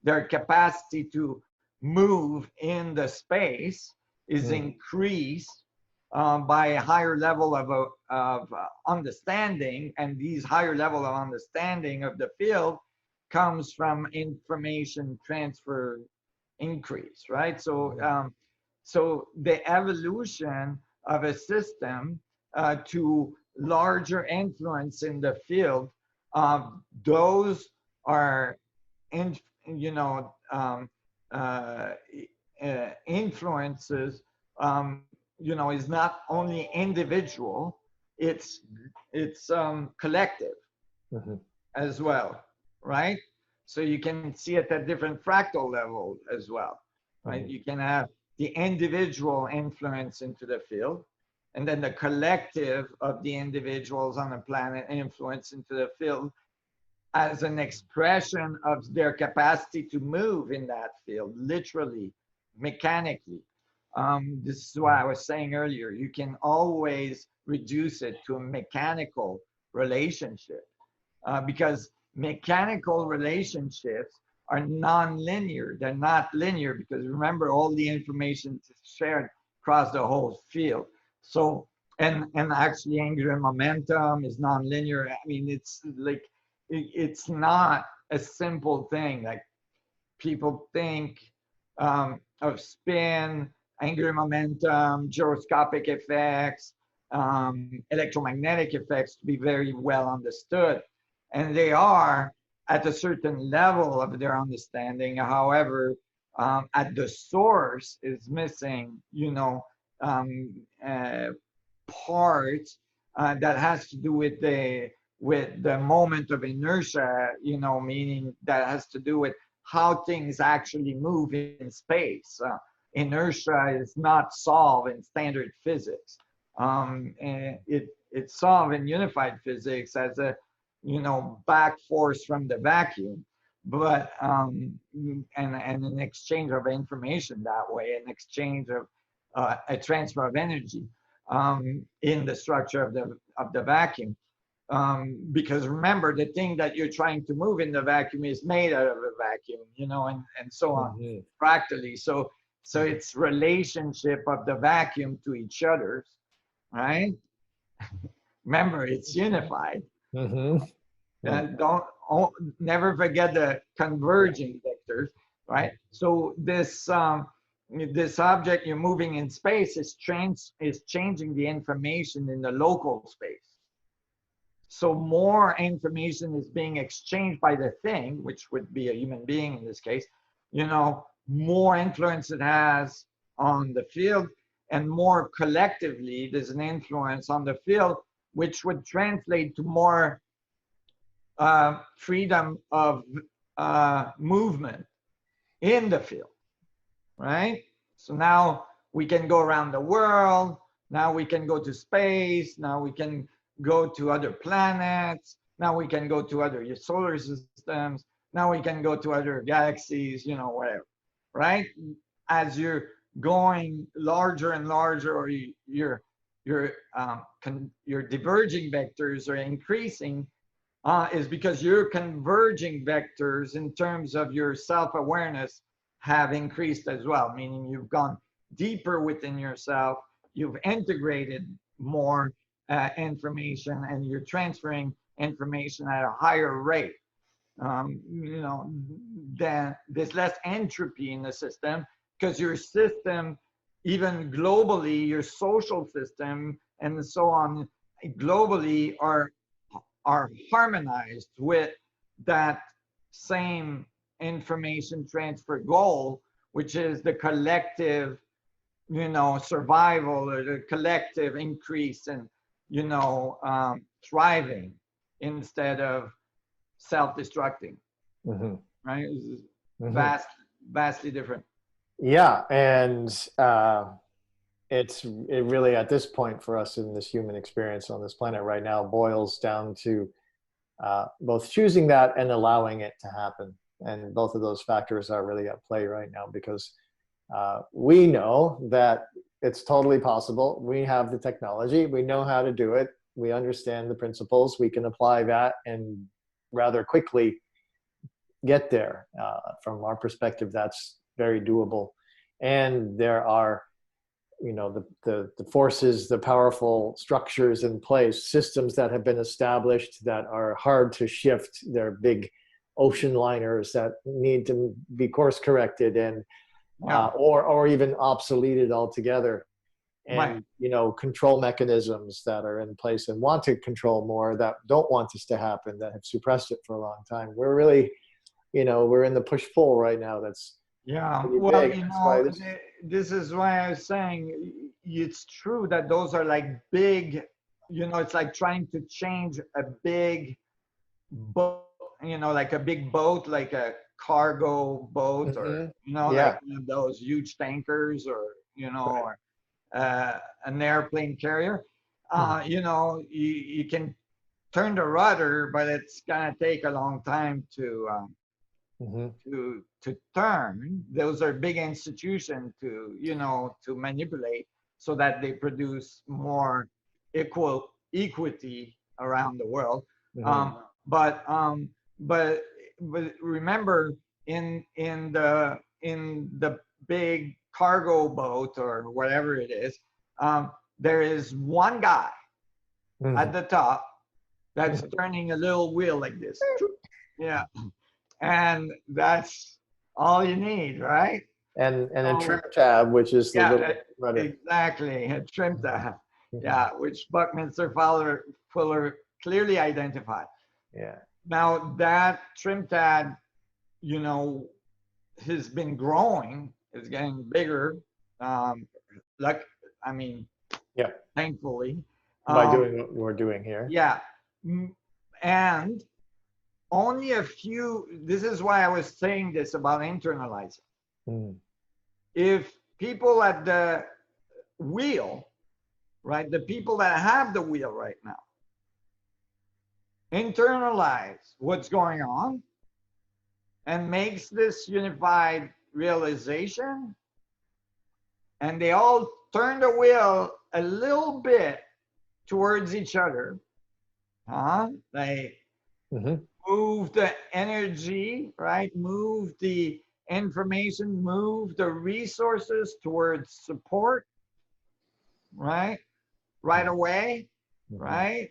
Their capacity to move in the space is increased by a higher level of understanding, and these higher level of understanding of the field comes from information transfer increase, right? So so the evolution of a system to larger influence in the field, those are in, you know, influences, you know, is not only individual, it's collective as well, right? So you can see it at different fractal levels as well, right? You can have the individual influence into the field, and then the collective of the individuals on the planet influence into the field as an expression of their capacity to move in that field, literally, mechanically. This is what I was saying earlier. You can always reduce it to a mechanical relationship because mechanical relationships are non-linear. They're not linear because remember, all the information is shared across the whole field. So, and actually angular momentum is non-linear. I mean, it's like, it's not a simple thing. Like people think of spin, angular momentum, gyroscopic effects, electromagnetic effects to be very well understood. And they are at a certain level of their understanding. However, at the source is missing, you know, parts that has to do with the moment of inertia, you know, meaning that has to do with how things actually move in space. Inertia is not solved in standard physics. And it's solved in unified physics as a, back force from the vacuum, but and an exchange of information that way, an exchange of a transfer of energy in the structure of the vacuum. Because remember, the thing that you're trying to move in the vacuum is made out of a vacuum, and so on, fractally. So it's relationship of the vacuum to each other's, right? Remember, it's unified. Don't never forget the converging vectors, right? So this object you're moving in space is changing the information in the local space. So more information is being exchanged by the thing, which would be a human being in this case, more influence it has on the field, and more collectively there's an influence on the field, which would translate to more freedom of movement in the field, right? So now we can go around the world. Now we can go to space. Now we can go to other planets. Now we can go to other solar systems. Now we can go to other galaxies, whatever, right? As you're going larger and larger, or your diverging vectors are increasing, is because your converging vectors in terms of your self-awareness have increased as well, meaning you've gone deeper within yourself, you've integrated more information, and you're transferring information at a higher rate. Then there's less entropy in the system, because your system, even globally, your social system and so on, globally are harmonized with that same information transfer goal, which is the collective, survival, or the collective increase in, thriving instead of self-destructing. Right? It's vastly different. Yeah, and it really, at this point for us in this human experience on this planet right now, boils down to both choosing that and allowing it to happen. And both of those factors are really at play right now, because we know that it's totally possible. We have the technology. We know how to do it. We understand the principles. We can apply that and rather quickly get there. From our perspective, that's very doable. And there are, the forces, the powerful structures in place, systems that have been established that are hard to shift. They're big ocean liners that need to be course corrected and or even obsoleted altogether. And control mechanisms that are in place and want to control more, that don't want this to happen, that have suppressed it for a long time. We're really, we're in the push-pull right now. That's well, this is why I was saying it's true that those are like big, it's like trying to change a big boat, like a big boat, like a cargo boat, or like one of those huge tankers, or or an airplane carrier. You can turn the rudder, but it's gonna take a long time to turn. Those are big institutions to manipulate, so that they produce more equity around the world. But remember, in the big cargo boat, or whatever it is, there is one guy at the top that's turning a little wheel like this. Yeah. And that's all you need, right? And a trim tab, which is the little rudder. Exactly, a trim tab. Yeah, which Buckminster Fuller clearly identified. Yeah. Now that trim tab, has been growing. It's getting bigger. Thankfully. By doing what we're doing here. Yeah. And only a few, this is why I was saying this about internalizing. Mm. If people at the wheel, right, the people that have the wheel right now, internalize what's going on and makes this unified realization, and they all turn the wheel a little bit towards each other, like move the energy, right? Move the information, move the resources towards support, right? Right away, right?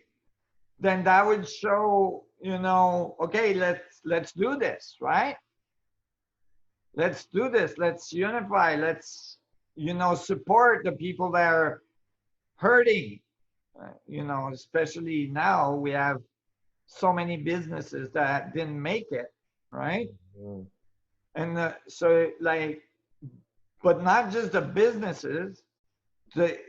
Then that would show, you know, okay, let's do this, right? Let's do this. Let's unify. Let's, you know, support the people that are hurting. You know, especially now we have so many businesses that didn't make it, right? And so like, but not just the businesses, the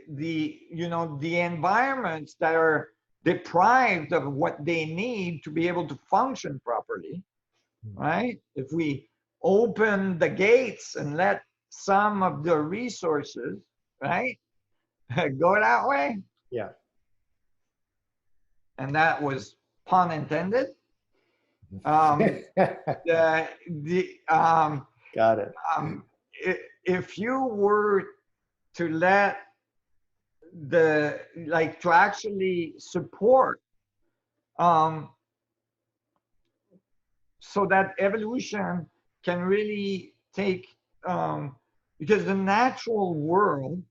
you know, the environments that are deprived of what they need to be able to function properly, right? If we open the gates and let some of the resources, right, go that way. Yeah. And that was pun intended. Got it. If you were to let the, like, to actually support, so that evolution can really take, because the natural world,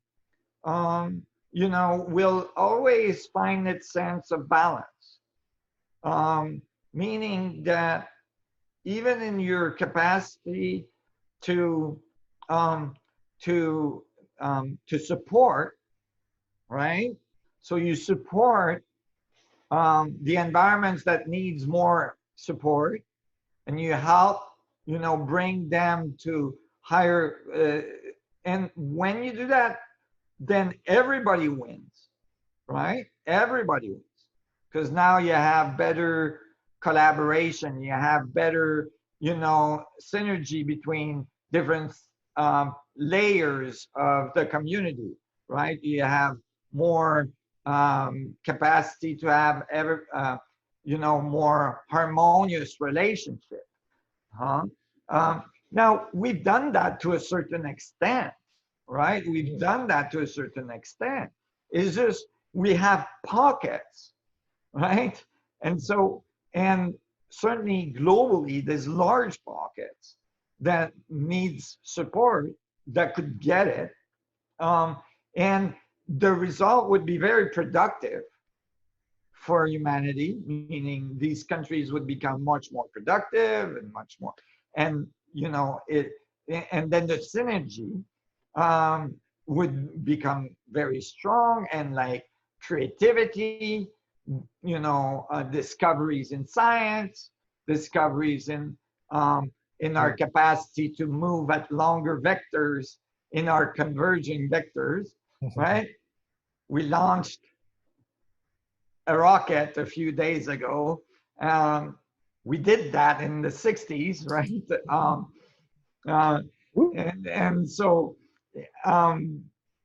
you know, will always find its sense of balance, meaning that even in your capacity to support, right? So you support the environments that needs more support, and you help, you know, bring them to higher. And when you do that, then everybody wins, right? Everybody wins, because now you have better collaboration, you have better, you know, synergy between different layers of the community, right? You have more capacity to have you know, more harmonious relationship, now we've done that to a certain extent, right? We've done that to a certain extent. It's just we have pockets, right? And so, and certainly globally, there's large pockets that needs support that could get it. And the result would be very productive for humanity, meaning these countries would become much more productive and much more, and you know, and then the synergy would become very strong, and like creativity, you know, discoveries in science, discoveries in our capacity to move at longer vectors in our converging vectors, right? We launched a rocket a few days ago. We did that in the 60s, right? And so,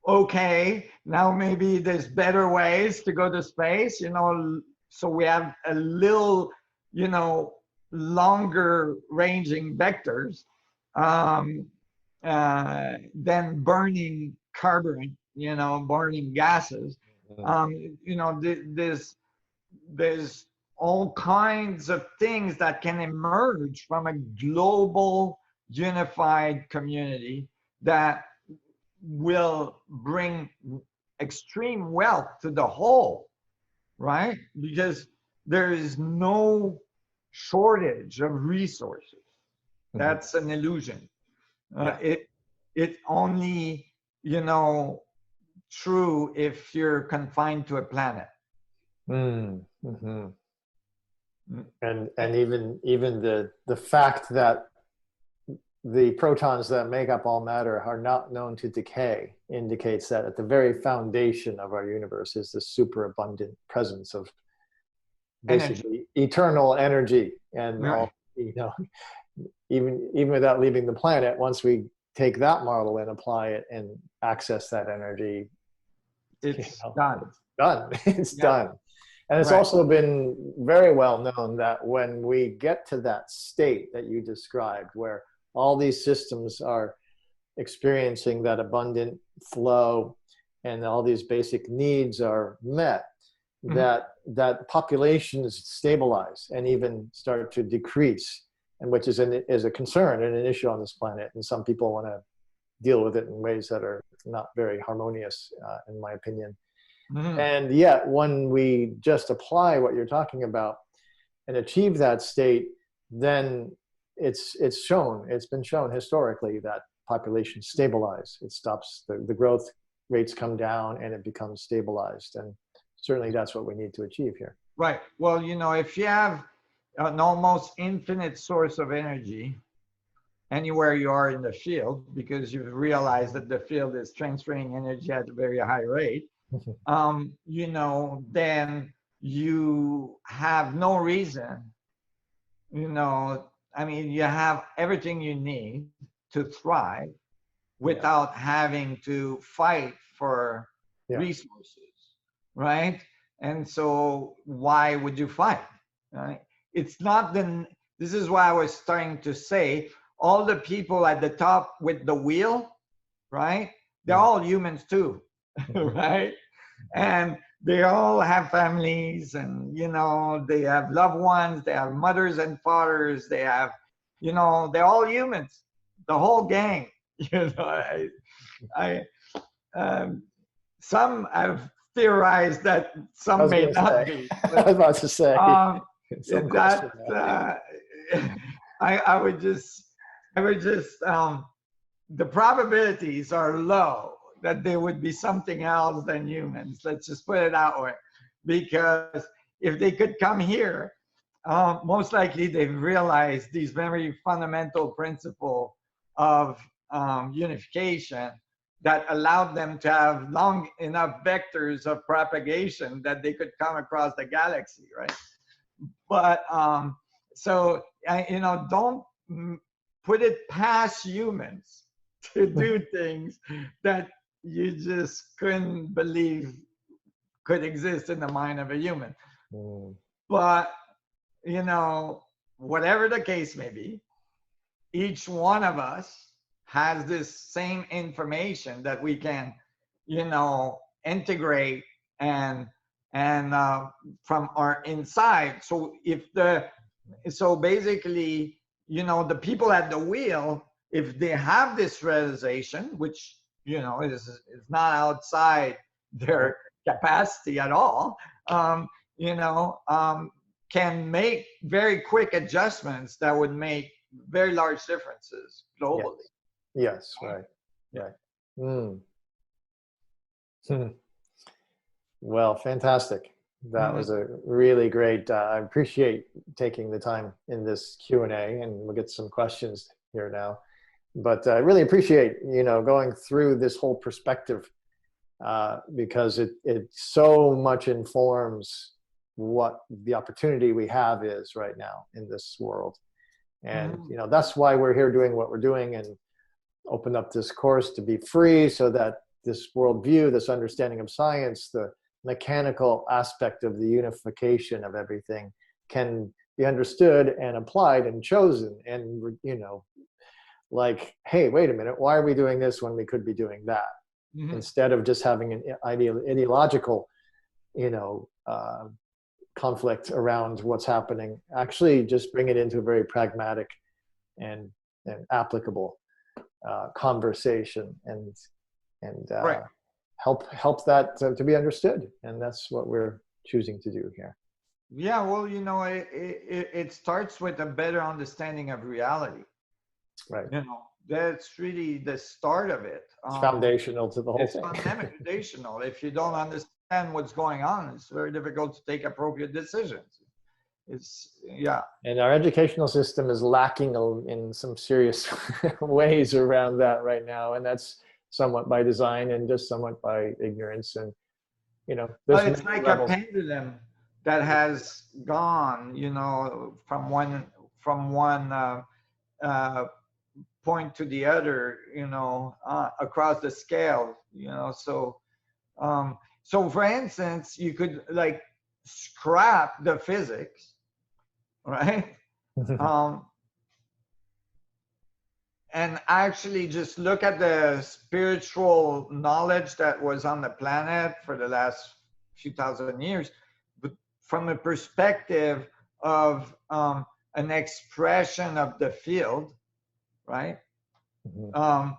okay, now maybe there's better ways to go to space, you know, so we have a little, you know, longer ranging vectors than burning carbon, you know, burning gases. You know, there's all kinds of things that can emerge from a global unified community that will bring extreme wealth to the whole, right? Because there is no shortage of resources. That's an illusion. It only, you know, true if you're confined to a planet. And even the fact that the protons that make up all matter are not known to decay indicates that at the very foundation of our universe is the superabundant presence of basically eternal energy, And Right. all, you know, even without leaving the planet, once we take that model and apply it and access that energy, It's done. it's done. It's Yeah. done. And it's Right. also been very well known that when we get to that state that you described, where all these systems are experiencing that abundant flow and all these basic needs are met, Mhm. that populations stabilize and even start to decrease, and which is a concern and an issue on this planet. And some people want to deal with it in ways that are not very harmonious, in my opinion. Mhm. And yet, when we just apply what you're talking about and achieve that state, then it's been shown historically that populations stabilize. It stops the growth rates come down and it becomes stabilized. And certainly that's what we need to achieve here. Right. Well, if you have an almost infinite source of energy anywhere you are in the field, because you've realized that the field is transferring energy at a very high rate, then you have no reason, I mean, you have everything you need to thrive Yeah. without having to fight for Yeah. resources, right? And so why would you fight? Right? It's not this is why I was starting to say all the people at the top with the wheel, right? They're Mm. all humans too, right? And they all have families, and they have loved ones, they have mothers and fathers, they have, they're all humans, the whole gang. you know I um, some have theorized that I some was may going to not say, be, I was but about to say, um, some question that that. I would just the probabilities are low that there would be something else than humans. Let's just put it that way, because if they could come here, most likely they've realized these very fundamental principle of unification that allowed them to have long enough vectors of propagation that they could come across the galaxy, right? But so don't put it past humans to do things that you just couldn't believe could exist in the mind of a human. Mm. But whatever the case may be, each one of us has this same information that we can, integrate and from our inside. So basically, the people at the wheel, if they have this realization, which is not outside Yeah. their capacity at all, you know, um, can make very quick adjustments that would make very large differences Yes. globally. Yes. Right. Yeah. Right. Mm. Hmm. Well, fantastic. That Mhm. was a really great. I appreciate taking the time in this Q&A, and we'll get some questions here now. But I really appreciate going through this whole perspective, because it so much informs what the opportunity we have is right now in this world. And Mhm. that's why we're here doing what we're doing, and open up this course to be free, so that this worldview, this understanding of science, the mechanical aspect of the unification of everything can be understood and applied and chosen. And like, hey, wait a minute, why are we doing this when we could be doing that? Mhm. Instead of just having an ideological you know uh, conflict around what's happening, actually just bring it into a very pragmatic and applicable conversation, and Right. help that to be understood. And that's what we're choosing to do here. Yeah. Well, it starts with a better understanding of reality. Right. That's really the start of it. It's foundational to the whole It's thing. foundational. If you don't understand what's going on, it's very difficult to take appropriate decisions. Yeah. And our educational system is lacking in some serious ways around that right now, and that's somewhat by design and just somewhat by ignorance. And there's It's many like a levels. pendulum. that has gone, you know, from one uh, point to the other, you know, across the scale, you know. So for instance, you could like scrap the physics, right? Um, and actually just look at the spiritual knowledge that was on the planet for the last few thousand years, but from a perspective of an expression of the field, right? Um,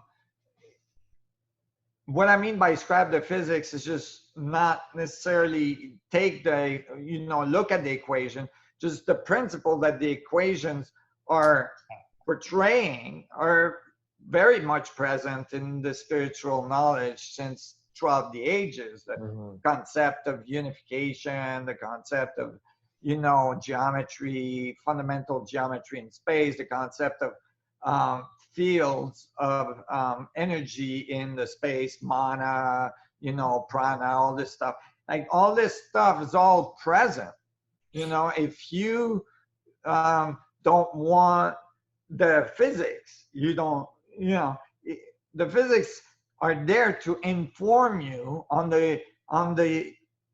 what I mean by scrap the physics is just not necessarily take the, you know, look at the equation, just the principle that the equations are portraying are very much present in the spiritual knowledge since throughout the ages. The concept of unification, the concept of, you know, geometry, fundamental geometry in space, the concept of fields of energy in the space, mana, you know, prana, all this stuff. Like all this stuff is all present. You know, if you don't want the physics, you don't, you know, the physics are there to inform you on the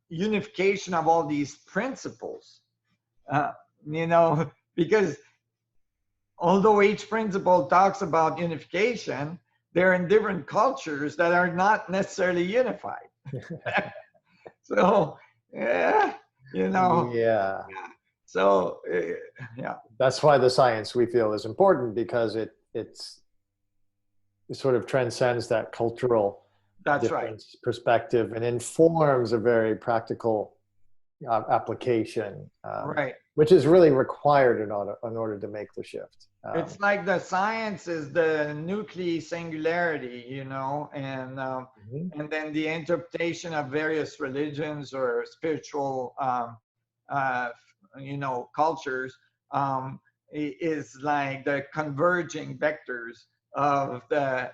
unification of all these principles. You know, because although each principle talks about unification, they're in different cultures that are not necessarily unified. So, yeah, you know. Yeah. So, yeah. That's why the science we feel is important, because it sort of transcends that cultural difference, perspective, and informs a very practical application, right, which is really required in order to make the shift. It's like the science is the nuclear singularity, you know, and then the interpretation of various religions or spiritual, you know, cultures is like the converging vectors of the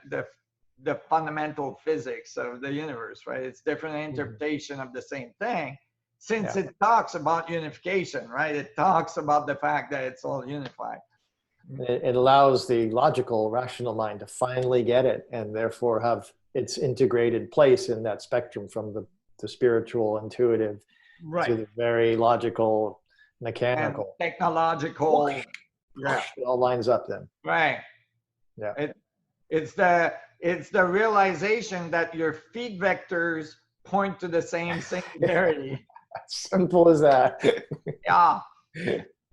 fundamental physics of the universe, right? It's different interpretation of the same thing, since it talks about unification, right? It talks about the fact that it's all unified. It allows the logical, rational mind to finally get it, and therefore have its integrated place in that spectrum from the spiritual, intuitive, to the very logical, mechanical, and technological. Yeah, it all lines up then. Right. Yeah. It's the realization that your feet vectors point to the same singularity. Simple as that. Yeah.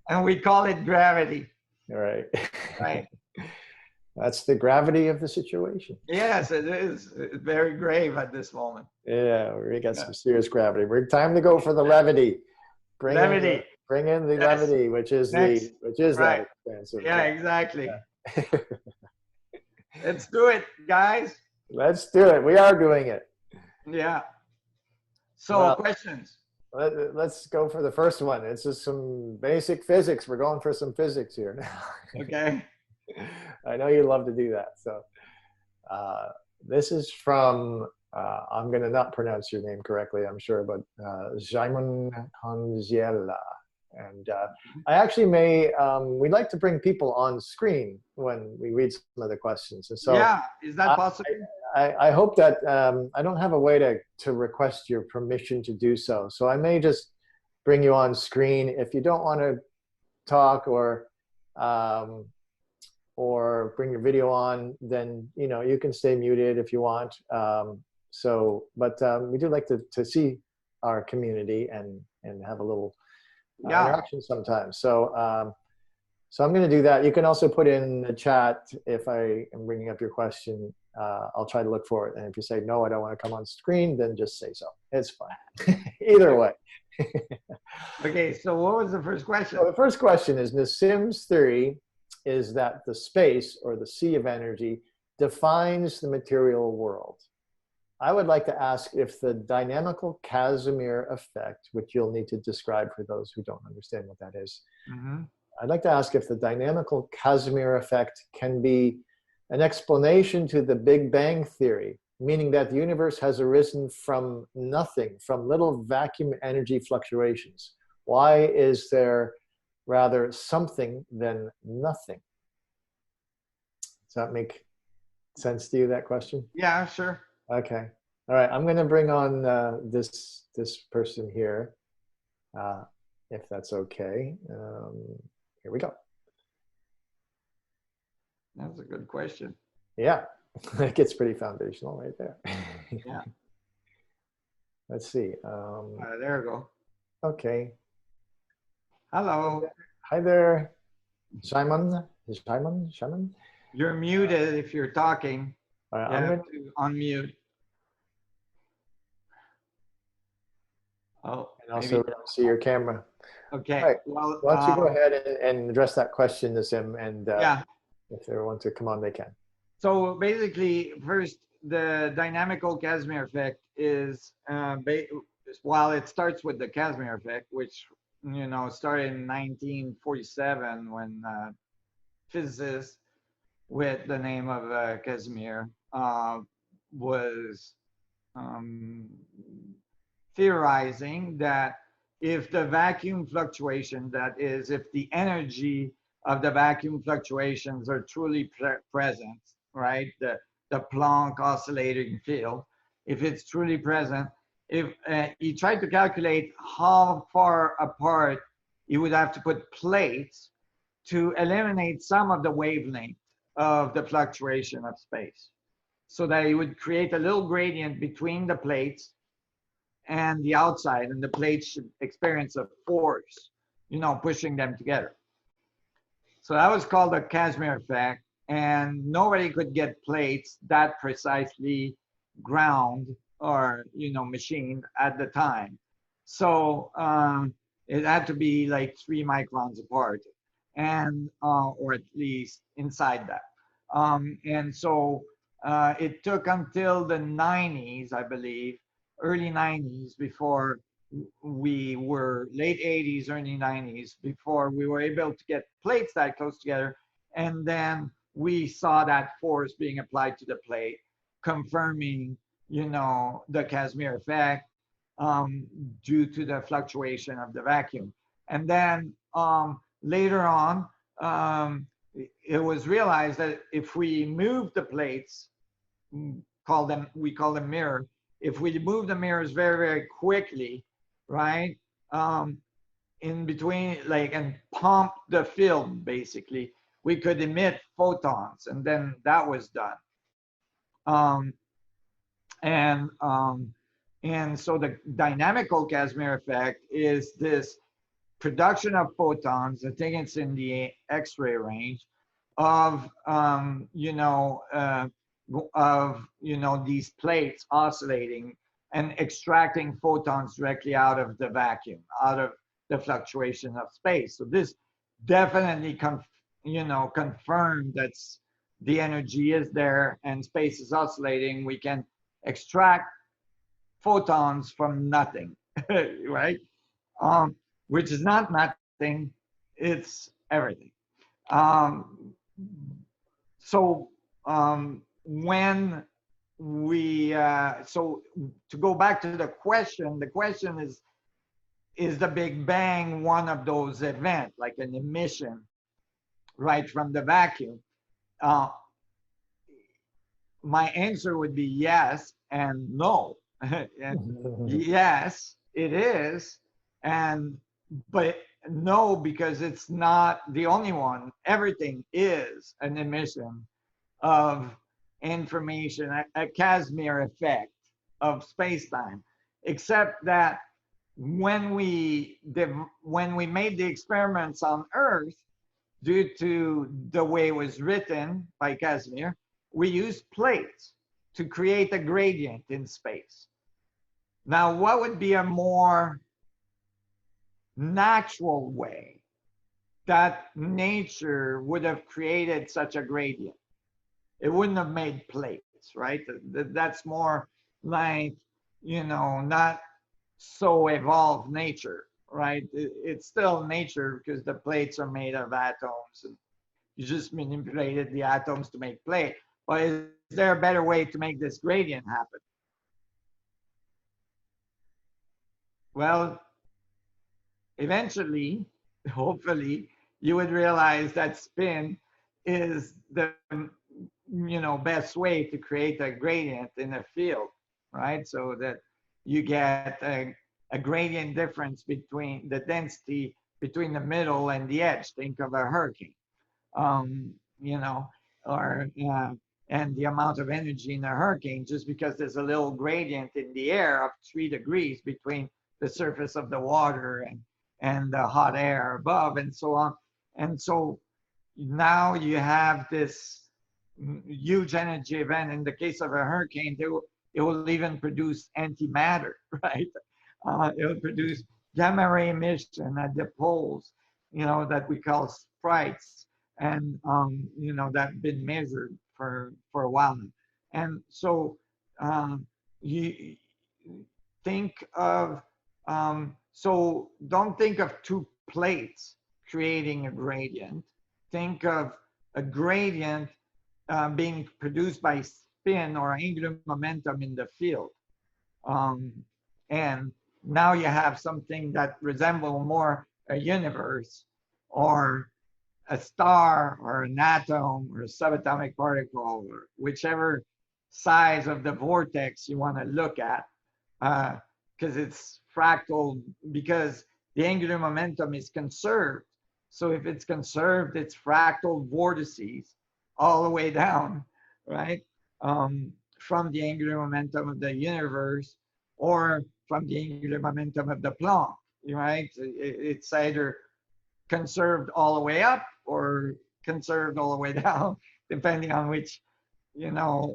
And we call it gravity. Right. Right. That's the gravity of the situation. Yes, it is. It's very grave at this moment. Yeah, we got some serious gravity. We're time to go for the levity. Bring in the levity, which is right. that expansive. Yeah, exactly. Yeah. Let's do it, guys. Let's do it. We are doing it. Yeah. So questions. Let's go for the first one. It's just some basic physics. We're going for some physics here now. Okay. I know you love to do that. So this is from, I'm going to not pronounce your name correctly, I'm sure, but Jaimon Conziela. And I actually we'd like to bring people on screen when we read some of the questions. And so yeah, is that possible? I hope that I don't have a way to request your permission to do so. So I may just bring you on screen. If you don't want to talk or bring your video on, then, you know, you can stay muted if you want. But we do like to see our community and have a little interaction sometimes. So I'm going to do that. You can also put in the chat if I am bringing up your question. I'll try to look for it. And if you say, no, I don't want to come on screen, then just say so. It's fine. Either way. Okay, so what was the first question? So the first question is, Nassim's theory is that the space, or the sea of energy, defines the material world. I would like to ask if the dynamical Casimir effect, which you'll need to describe for those who don't understand what that is. I'd like to ask if the dynamical Casimir effect can be an explanation to the Big Bang theory, meaning that the universe has arisen from nothing, from little vacuum energy fluctuations, Why is there rather something than nothing? Does that make sense to you, that question? Yeah, sure. Okay. All right. I'm going to bring on this person here, uh, if that's okay. Here we go. That's a good question. Yeah, it gets pretty foundational right there. Yeah. Let's see. There we go. Okay. Hello. Hi there, Simon. Simon? Simon? You're muted if you're talking. All right, You I'm have going to unmute. Oh, and also maybe. we don't see your camera. Okay. All right. Well, Why don't you go ahead and address that question, Nassim, and yeah. if they want to come on, they can. So basically, first, the dynamical Casimir effect is, while it starts with the Casimir effect, which, started in 1947 when physicists with the name of Casimir was um, theorizing that if the vacuum fluctuation, that is, if the energy of the vacuum fluctuations are truly present, right? The Planck oscillating field, if it's truly present, if he tried to calculate how far apart you would have to put plates to eliminate some of the wavelength of the fluctuation of space, so that it would create a little gradient between the plates and the outside, and the plates should experience a force, pushing them together. So that was called the Casimir effect, and nobody could get plates that precisely ground or machined at the time. So it had to be like 3 microns apart, and or at least inside that. And so it took until the 90s, I believe, early 90s, before we were late 80s, early 90s, before we were able to get plates that close together. And then we saw that force being applied to the plate, confirming, the Casimir effect due to the fluctuation of the vacuum. And then later on, it was realized that if we move the plates, we call them mirror, if we move the mirrors very, very quickly, right? In between, and pump the film, basically, we could emit photons, and then that was done. Um, and um, and so the dynamical Casimir effect is this production of photons. I think it's in the X-ray range of these plates oscillating and extracting photons directly out of the vacuum, out of the fluctuation of space. So this definitely confirmed that the energy is there and space is oscillating. We can extract photons from nothing, right? Which is not nothing, it's everything. Um, so when so to go back to the question is the Big Bang one of those events, like an emission right from the vacuum? Uh, my answer would be yes and no. Yes, it is, but no, because it's not the only one. Everything is an emission of information, a Casimir effect of space-time, except that when we made the experiments on Earth, due to the way it was written by Casimir, we used plates to create a gradient in space. Now, what would be a more natural way that nature would have created such a gradient? It wouldn't have made plates, right? That's more like, not so evolved nature, right? It's still nature because the plates are made of atoms and you just manipulated the atoms to make plate. But is there a better way to make this gradient happen? Well, eventually, hopefully, you would realize that spin is the best way to create a gradient in a field, right? So that you get a gradient difference between the density between the middle and the edge. Think of a hurricane, um, you know, or and the amount of energy in a hurricane, just because there's a little gradient in the air of 3 degrees between the surface of the water and the hot air above, and so on. And so now you have this huge energy event. In the case of a hurricane, it will even produce antimatter, right? It will produce gamma ray emission at the poles, that we call sprites, and that have been measured for a while now. And so you think of so don't think of two plates creating a gradient. Think of a gradient being produced by spin or angular momentum in the field. Um, and now you have something that resembles more a universe or a star or an atom or a subatomic particle or whichever size of the vortex you want to look at, because it's fractal, because the angular momentum is conserved. So if it's conserved, it's fractal vortices all the way down, right? From the angular momentum of the universe or from the angular momentum of the Planck, right? It's either conserved all the way up or conserved all the way down, depending on which,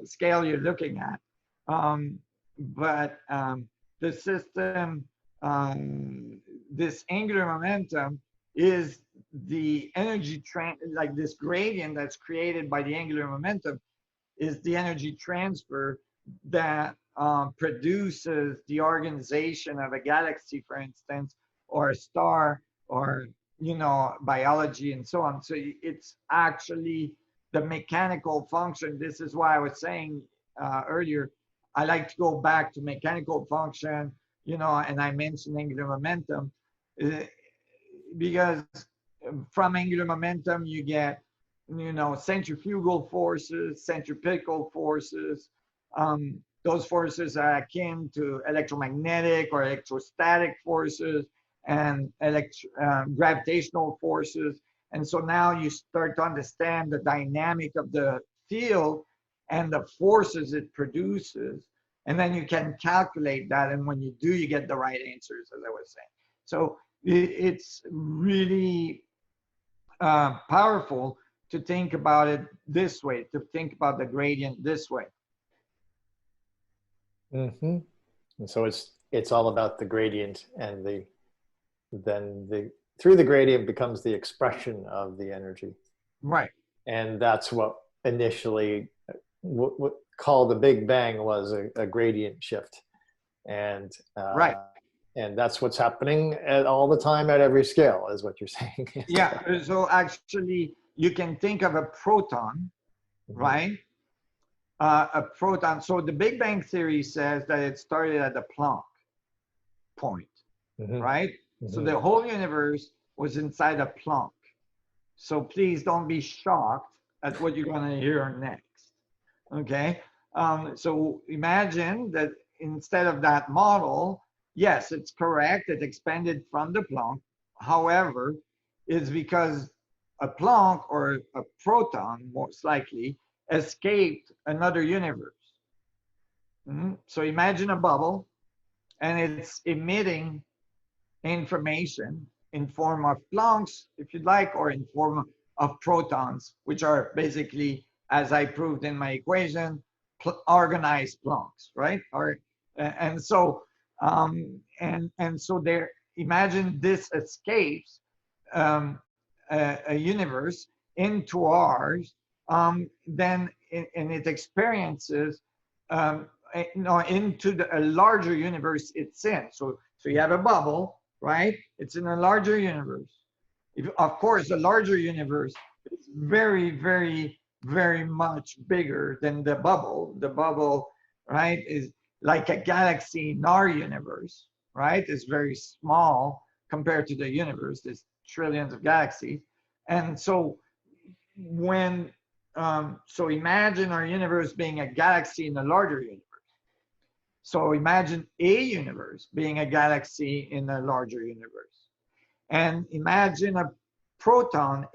scale you're looking at. But the system, this angular momentum is the energy, like this gradient that's created by the angular momentum is the energy transfer that produces the organization of a galaxy, for instance, or a star, or biology and so on. So it's actually the mechanical function. This is why I was saying earlier, I like to go back to mechanical function, and I mentioned angular momentum because from angular momentum you get centrifugal forces, centripetal forces. Those forces are akin to electromagnetic or electrostatic forces and gravitational forces. And so now you start to understand the dynamic of the field and the forces it produces. And then you can calculate that. And when you do, you get the right answers, as I was saying. So it's really powerful to think about it this way, to think about the gradient this way. Mm-hmm. And so it's all about the gradient, and through the gradient becomes the expression of the energy. Right. And that's what initially what called the Big Bang was a gradient shift. And right. And that's what's happening all the time at every scale, is what you're saying. Yeah. So actually, you can think of a proton, mm-hmm. right? A proton. So the Big Bang theory says that it started at the Planck point, mm-hmm. right? Mm-hmm. So the whole universe was inside a Planck. So please don't be shocked at what you're going to hear next. Okay. So imagine that instead of that model, yes, it's correct. It expanded from the Planck. However, it's because a Planck or a proton, most likely, escaped another universe. Mm-hmm. So imagine a bubble, and it's emitting information in form of Plancks, if you'd like, or in form of protons, which are basically, as I proved in my equation, organized Plancks, right? And so there. Imagine this escapes a universe into ours. Then it experiences into a larger universe it's in. So you have a bubble, right? It's in a larger universe. Of course, the larger universe is very, very, very much bigger than the bubble. The bubble, right, is like a galaxy in our universe, right? It's very small compared to the universe. There's trillions of galaxies. And so when, so imagine our universe being a galaxy in a larger universe. So imagine a universe being a galaxy in a larger universe. And imagine a proton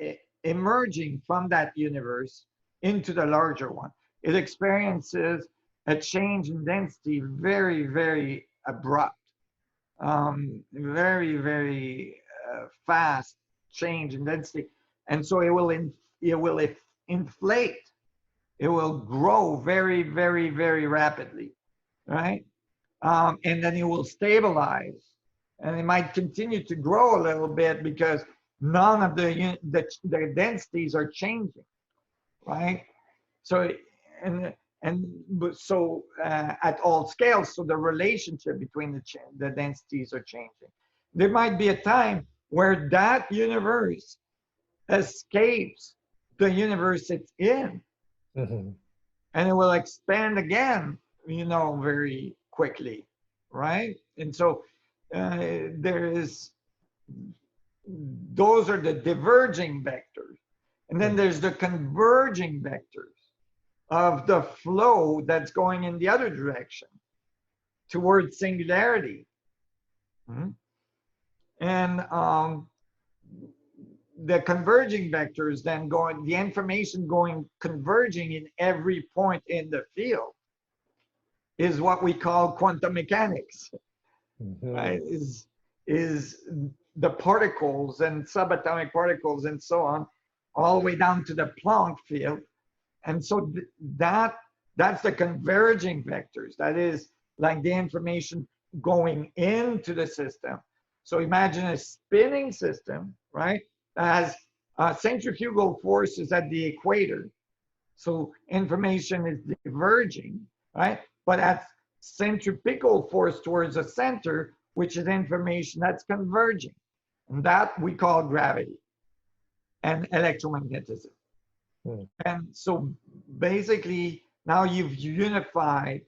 emerging from that universe into the larger one. It experiences a change in density very, very abrupt, very, very fast change in density. And so it will inflate. It will grow very, very, very rapidly, right? And then it will stabilize. And it might continue to grow a little bit because none of the densities are changing, right? So so at all scales, so the relationship between the densities are changing. There might be a time where that universe escapes the universe it's in, Mm-hmm. and it will expand again, very quickly, right? And so those are the diverging vectors. And then there's the converging vectors of the flow that's going in the other direction towards singularity. Mm-hmm. And the converging vectors then the information converging in every point in the field is what we call quantum mechanics, Mm-hmm. right? Is the particles and subatomic particles and so on, all the way down to the Planck field. And so that's the converging vectors. That is like the information going into the system. So imagine a spinning system, right? That has centrifugal forces at the equator. So information is diverging, right? But at centripetal force towards the center, which is information that's converging. And that we call gravity and electromagnetism. Mm. And so basically now you've unified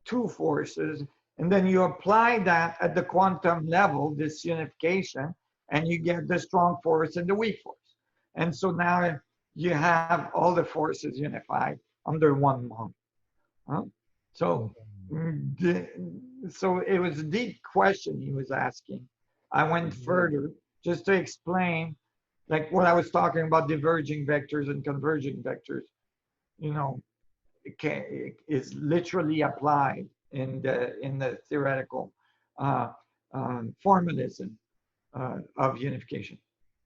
two forces, and then you apply that at the quantum level, this unification, and you get the strong force and the weak force. And so now you have all the forces unified under one model. So it was a deep question he was asking. I went further just to explain, like what I was talking about, diverging vectors and converging vectors, is literally applied in the theoretical formalism of unification.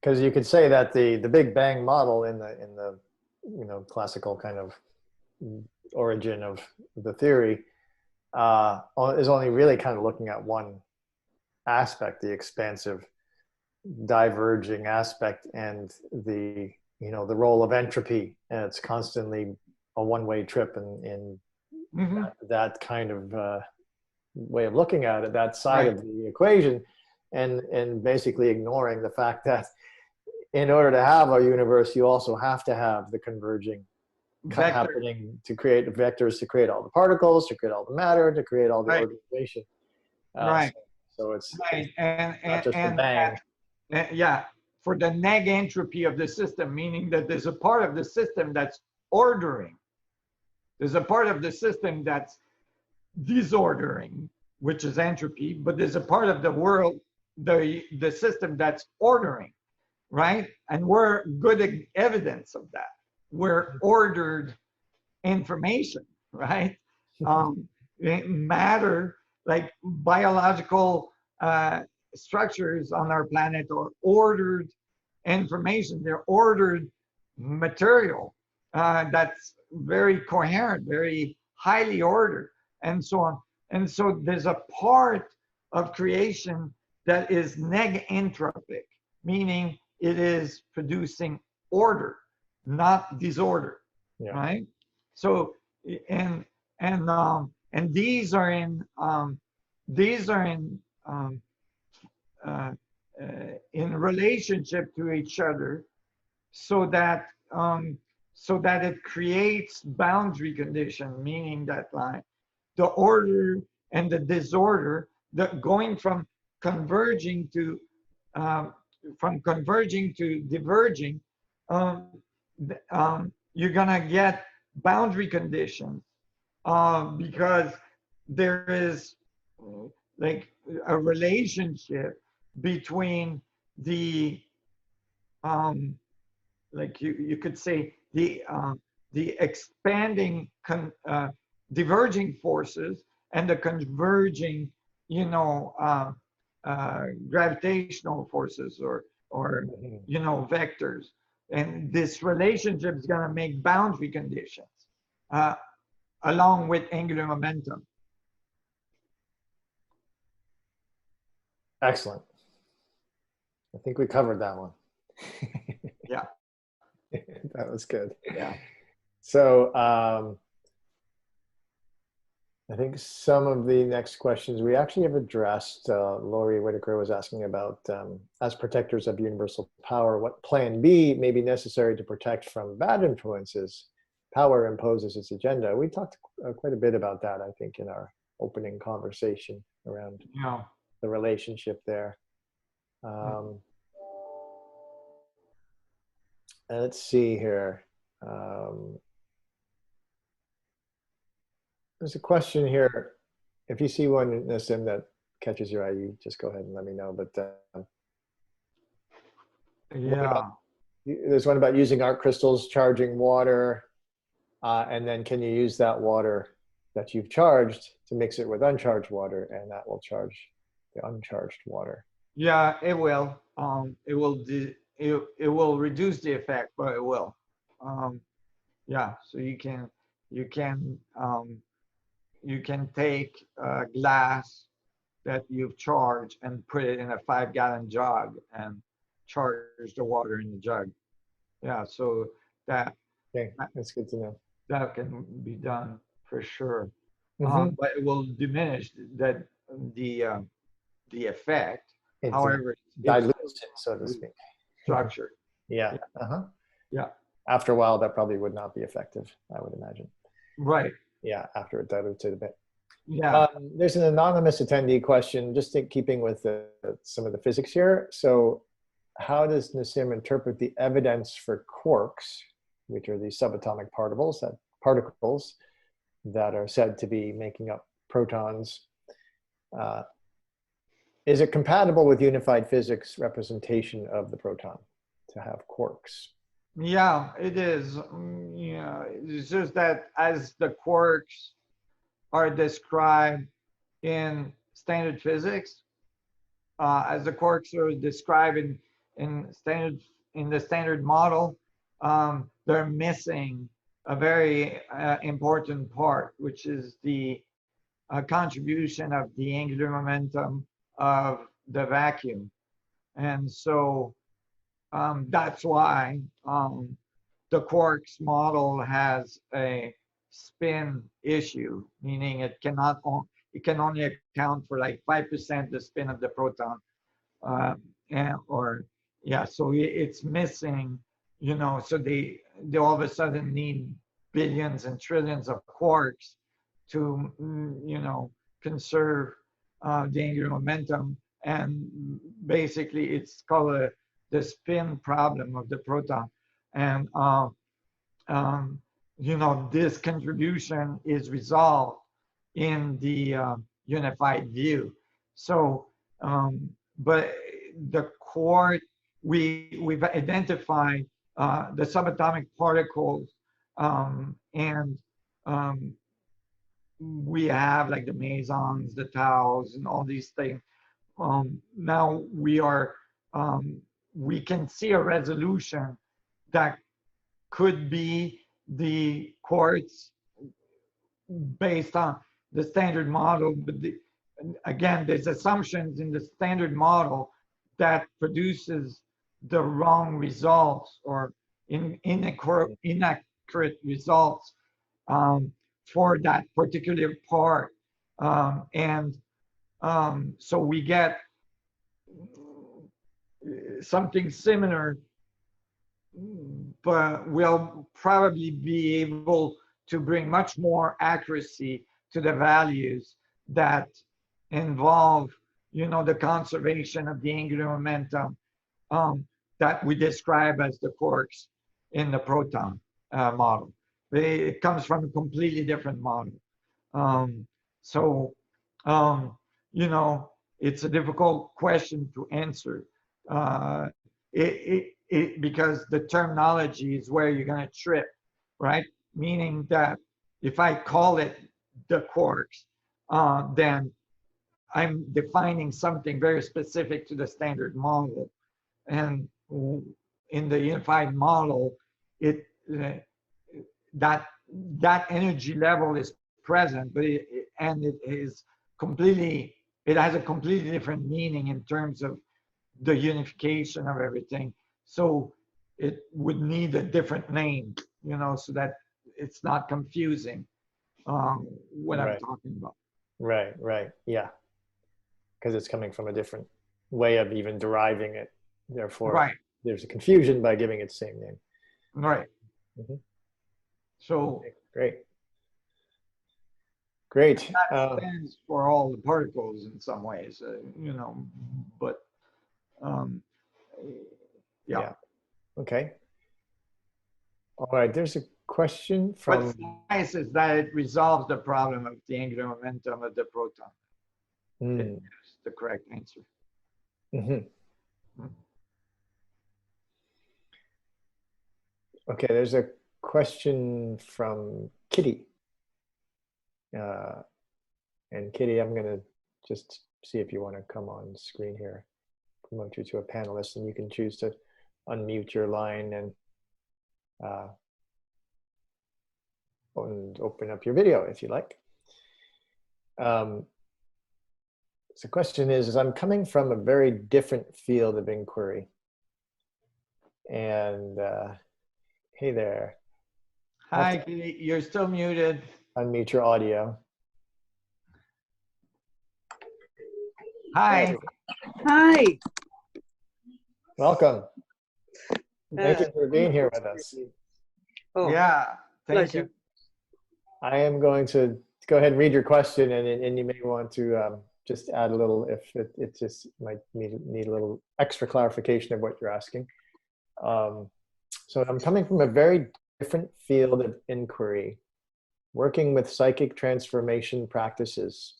Because you could say that the Big Bang model in the classical kind of origin of the theory is only really kind of looking at one aspect, the expansive diverging aspect, and the role of entropy, and it's constantly a one-way trip in that kind of way of looking at it, that side of the equation, and basically ignoring the fact that in order to have a universe, you also have to have the converging happening to create vectors, to create all the particles, to create all the matter, to create all the organization. So it's not just a bang. For the neg entropy of the system, meaning that there's a part of the system that's ordering. There's a part of the system that's disordering, which is entropy, but there's a part of the world, the system that's ordering, right? And we're good evidence of that. We're ordered information, right? Matter, like biological structures on our planet, are ordered information. They're ordered material that's very coherent, very highly ordered, and so on. And so there's a part of creation that is neg-entropic, meaning it is producing order, not disorder, right? So and these are in relationship to each other, so that it creates boundary condition, meaning that like the order and the disorder, going from converging to from converging to diverging, um, you're gonna get boundary conditions because there is like a relationship between the um, like you could say the expanding diverging forces and the converging, you know, gravitational forces or Mhm. you know vectors, and this relationship is going to make boundary conditions uh, along with angular momentum. Excellent. I think we covered that one. Yeah, That was good. yeah, So I think some of the next questions we actually have addressed. Lori Whitaker was asking about, as protectors of universal power, what plan B may be necessary to protect from bad influences power imposes its agenda. We talked quite a bit about that, I think, in our opening conversation around yeah. the relationship there. Um, and let's see here. Um, there's a question here. If you see one, Nassim, that catches your eye, you just go ahead and let me know. But what about, Yeah. there's one about using art crystals, charging water, and then can you use that water that you've charged to mix it with uncharged water, and that will charge the uncharged water. Yeah, it will. It will reduce the effect, but it will. Um, yeah, so you can you can take glass that you've charged and put it in a 5-gallon jug and charge the water in the jug. Yeah, so that Okay, that's good to know. that can be done for sure. Mm-hmm. But it will diminish that the uh, the effect. It However, it's still dilutes it, so to speak. structured. Yeah. Yeah, Uh-huh. yeah, After a while, that probably would not be effective, I would imagine. right. Yeah, after it dilutes it a bit. Yeah, There's an anonymous attendee question, just in keeping with some of the physics here. So, how does Nassim interpret the evidence for quarks, which are these subatomic particles that are said to be making up protons? Uh, is it compatible with unified physics representation of the proton to have quarks? yeah, it is. Yeah, it's just that as the quarks are described in standard physics, as the quarks are described in standard in the standard model, they're missing a very important part, which is the contribution of the angular momentum of the vacuum. And so that's why the quarks model has a spin issue, meaning it can only account for like 5% the spin of the proton, uh, and or yeah, so it's missing, you know, so they all of a sudden need billions and trillions of quarks to you know conserve the angular momentum, and basically it's called the spin problem of the proton, and um, you know this contribution is resolved in the unified view. So, but the core, we've identified the subatomic particles, and um, we have like the mesons, the taus, and all these things. Now we can see a resolution that could be the quartz based on the standard model, but again, there's assumptions in the standard model that produces the wrong results or inaccurate results um, for that particular part. And so we get something similar, but we'll probably be able to bring much more accuracy to the values that involve the conservation of the angular momentum that we describe as the quarks in the proton model. It comes from a completely different model. So, it's a difficult question to answer. Because the terminology is where you're going to trip, right? Meaning that if I call it the quarks, then I'm defining something very specific to the standard model. And in the unified model, that energy level is present, but it has a completely different meaning in terms of the unification of everything. So it would need a different name, so that it's not confusing what I'm talking about. Right. Yeah. Because it's coming from a different way of even deriving it. Therefore, there's a confusion by giving it the same name. Right. So great. That stands for all the particles in some ways, but yeah. Okay. All right. There's a question from. What's nice is that it resolves the problem of the angular momentum of the proton. It's the correct answer. Okay. There's a question from Kitty. And Kitty, I'm going to just see if you want to come on screen here, promote you to a panelist, and you can choose to unmute your line and open up your video if you like. So the question is I'm coming from a very different field of inquiry. And hey there. Hi, Kitty. You're still muted. Unmute your audio. Hi. Hi. Welcome. Thank you for being here with us. Oh, yeah, thank you. I am going to go ahead and read your question, and you may want to just add a little if it just might need a little extra clarification of what you're asking. So I'm coming from a very different field of inquiry, working with psychic transformation practices.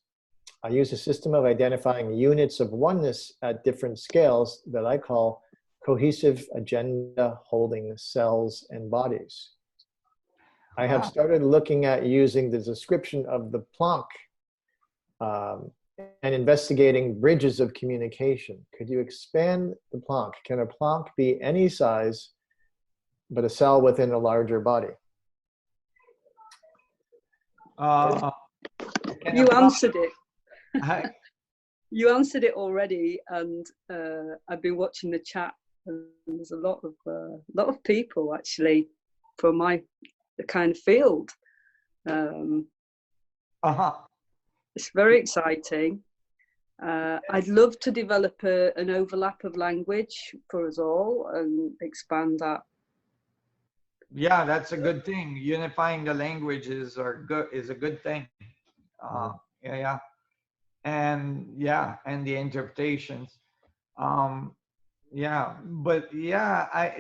I use a system of identifying units of oneness at different scales that I call cohesive agenda holding cells and bodies. I have started looking at using the description of the Planck and investigating bridges of communication. Could you expand the Planck? Can a Planck be any size but a cell within a larger body? You answered it. You answered it already, and I've been watching the chat, and there's a lot of people actually from the kind of field. It's very exciting. I'd love to develop an overlap of language for us all and expand that. Yeah, that's a good thing. Unifying the languages is a good thing. And the interpretations.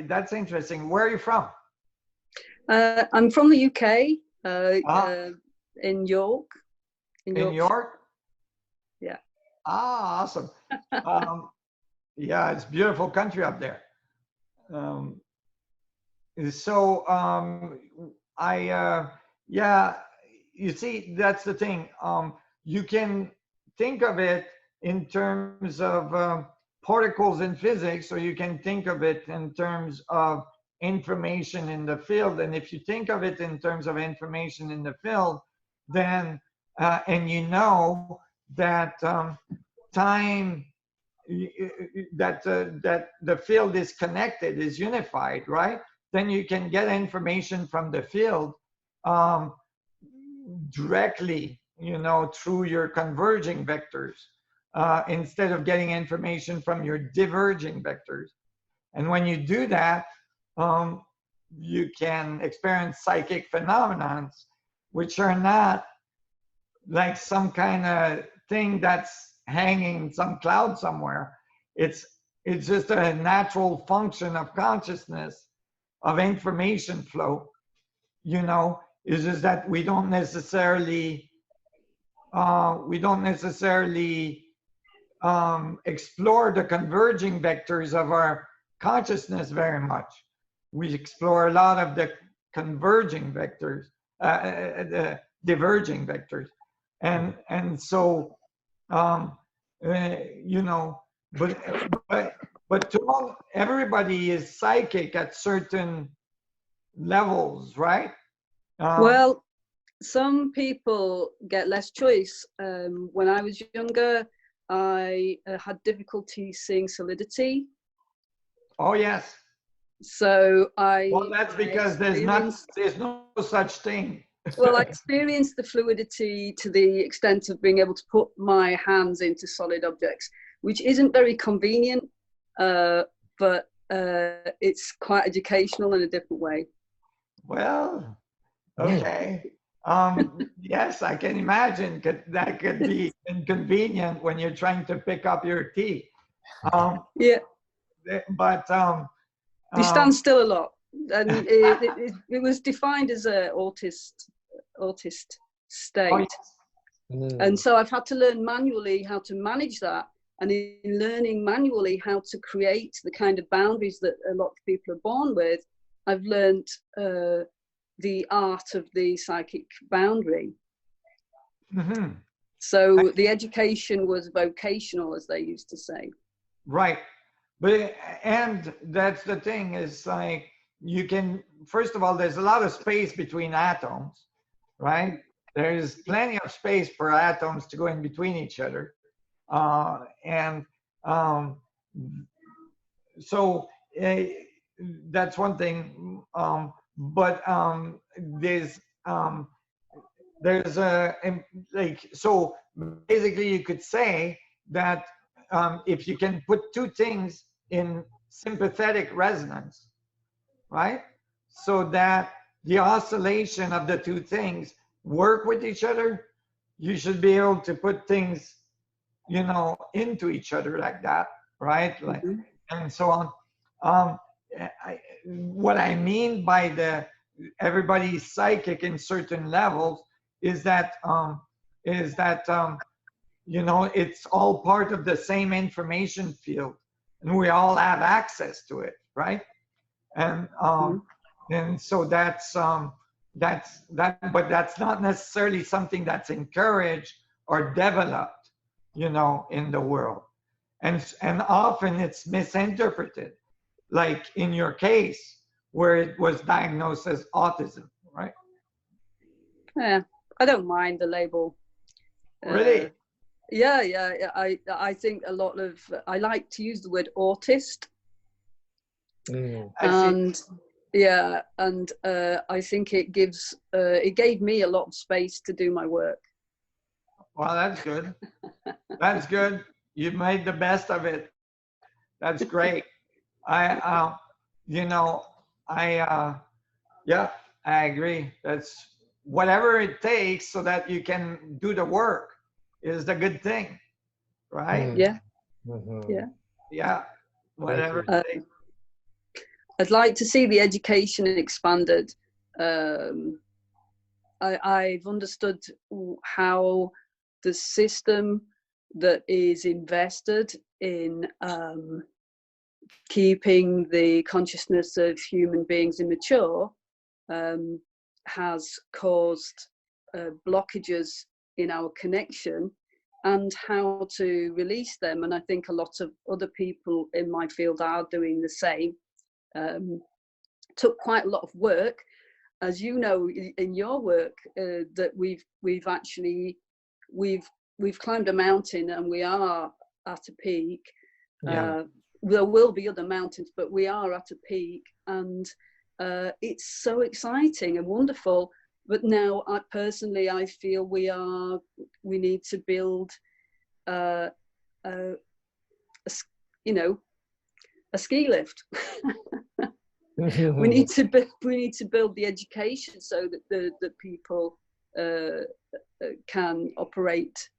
That's interesting. Where are you from? I'm from the UK, in York. In York? Yeah. Awesome. It's a beautiful country up there. You see, that's the thing. You can think of it in terms of particles in physics, or you can think of it in terms of information in the field. And if you think of it in terms of information in the field, then, and you know that time, that the field is connected, is unified, right? Then you can get information from the field directly, through your converging vectors, instead of getting information from your diverging vectors. And when you do that, you can experience psychic phenomena, which are not like some kind of thing that's hanging in some cloud somewhere. It's just a natural function of consciousness, of information flow. You know, is just that we don't necessarily explore the converging vectors of our consciousness very much. We explore a lot of the converging vectors, the diverging vectors, and so you know, but to all, everybody is psychic at certain levels, right? Well, some people get less choice. When I was younger, I had difficulty seeing solidity. Oh yes. So Well, that's because there's no such thing. Well, I experienced the fluidity to the extent of being able to put my hands into solid objects, which isn't very convenient, but it's quite educational in a different way. Well, okay. Yes, I can imagine that could be inconvenient when you're trying to pick up your tea. Yeah. But you stand still a lot, and it was defined as a autist state. Oh, yes. And so I've had to learn manually how to manage that, and in learning manually how to create the kind of boundaries that a lot of people are born with, I've learned the art of the psychic boundary. Mm-hmm. So the education was vocational, as they used to say. Right. But, and that's the thing, is like, you can, first of all, there's a lot of space between atoms, right? There's plenty of space for atoms to go in between each other. So that's one thing. But there's a, like, so basically you could say that if you can put two things in sympathetic resonance, right? So that the oscillation of the two things work with each other, you should be able to put things, you know, into each other like that, right? Like, and so on. What I mean by the everybody's psychic in certain levels is that you know, it's all part of the same information field, and we all have access to it, right? And so that's that, but that's not necessarily something that's encouraged or developed, you know, in the world, and often it's misinterpreted, like in your case where it was diagnosed as autism, right? Yeah, I don't mind the label. Really? Yeah. I think a lot of, I like to use the word autist. And yeah, and I think it gives, it gave me a lot of space to do my work. Well, that's good. That's good. You've made the best of it. That's great. Yeah, I agree. That's whatever it takes so that you can do the work is the good thing, right? Yeah. Yeah, whatever it takes. I'd like to see the education expanded. I've understood how the system that is invested in keeping the consciousness of human beings immature has caused blockages in our connection, and how to release them. And I think a lot of other people in my field are doing the same. Took quite a lot of work, as you know, in your work, that we've climbed a mountain, and we are at a peak. There will be other mountains, but we are at a peak, and it's so exciting and wonderful. But now, I feel we need to build a ski lift. we need to build the education so that the people can operate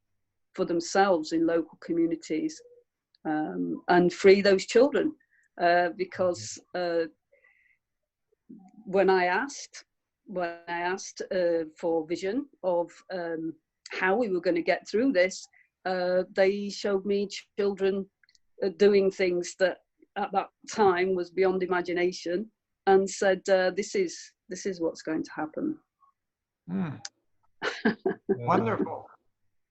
for themselves in local communities, and free those children. Because when I asked for vision of how we were going to get through this, they showed me children doing things that at that time was beyond imagination, and said, "This is what's going to happen." Wonderful.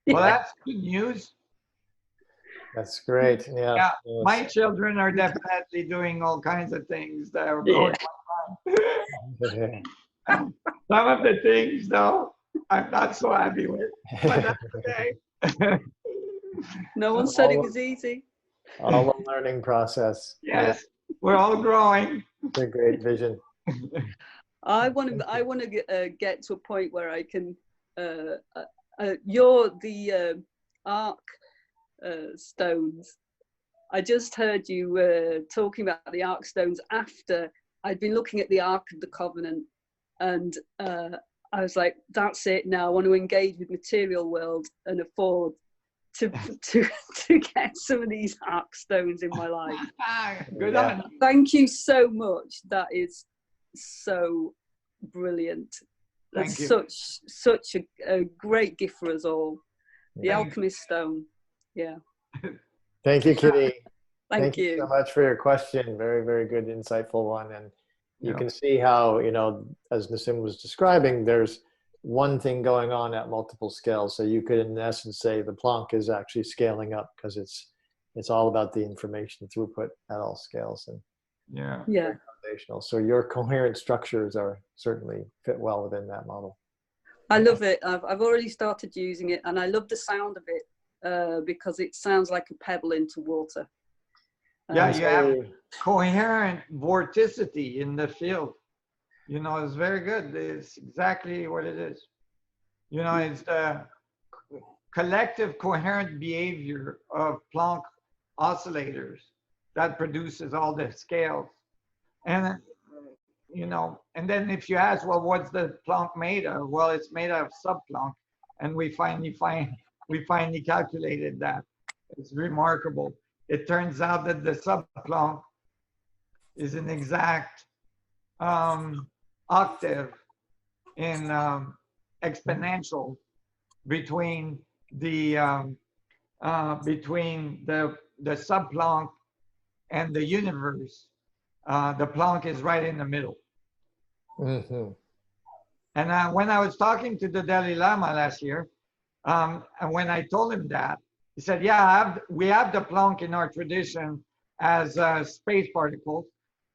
Well, that's good news. That's great. Yeah. Yeah, my children are definitely doing all kinds of things that are going on. Some of the things, though, I'm not so happy with. But that's okay. No one said it was easy. All a learning process. Yes, we're all growing. It's a great vision. I want to get to a point where I can. You're the arc stones. I just heard you talking about the arc stones after I'd been looking at the Ark of the Covenant, and I was like, "That's it. Now I want to engage with material world and afford to get some of these arc stones in my life." Good on. Thank you so much. That is so brilliant. That's such a great gift for us all. The alchemist stone. Yeah. Thank you, Kitty. Thank you so much for your question. Very, very good, insightful one. And you can see how, as Nassim was describing, there's one thing going on at multiple scales. So you could, in essence, say the Planck is actually scaling up because it's all about the information throughput at all scales. And foundational. So your coherent structures are certainly fit well within that model. I love it. I've already started using it, and I love the sound of it because it sounds like a pebble into water. You have coherent vorticity in the field. It's very good. It's exactly what it is. It's the collective coherent behavior of Planck oscillators that produces all the scales. And, and then if you ask, well, what's the Planck made of? Well, it's made of sub-Planck. And we finally calculated that. It's remarkable. It turns out that the sub-Planck is an exact octave in exponential between the sub-Planck and the universe. The Planck is right in the middle. Mm-hmm. And when I was talking to the Dalai Lama last year, and when I told him that, he said, we have the Planck in our tradition as space particles.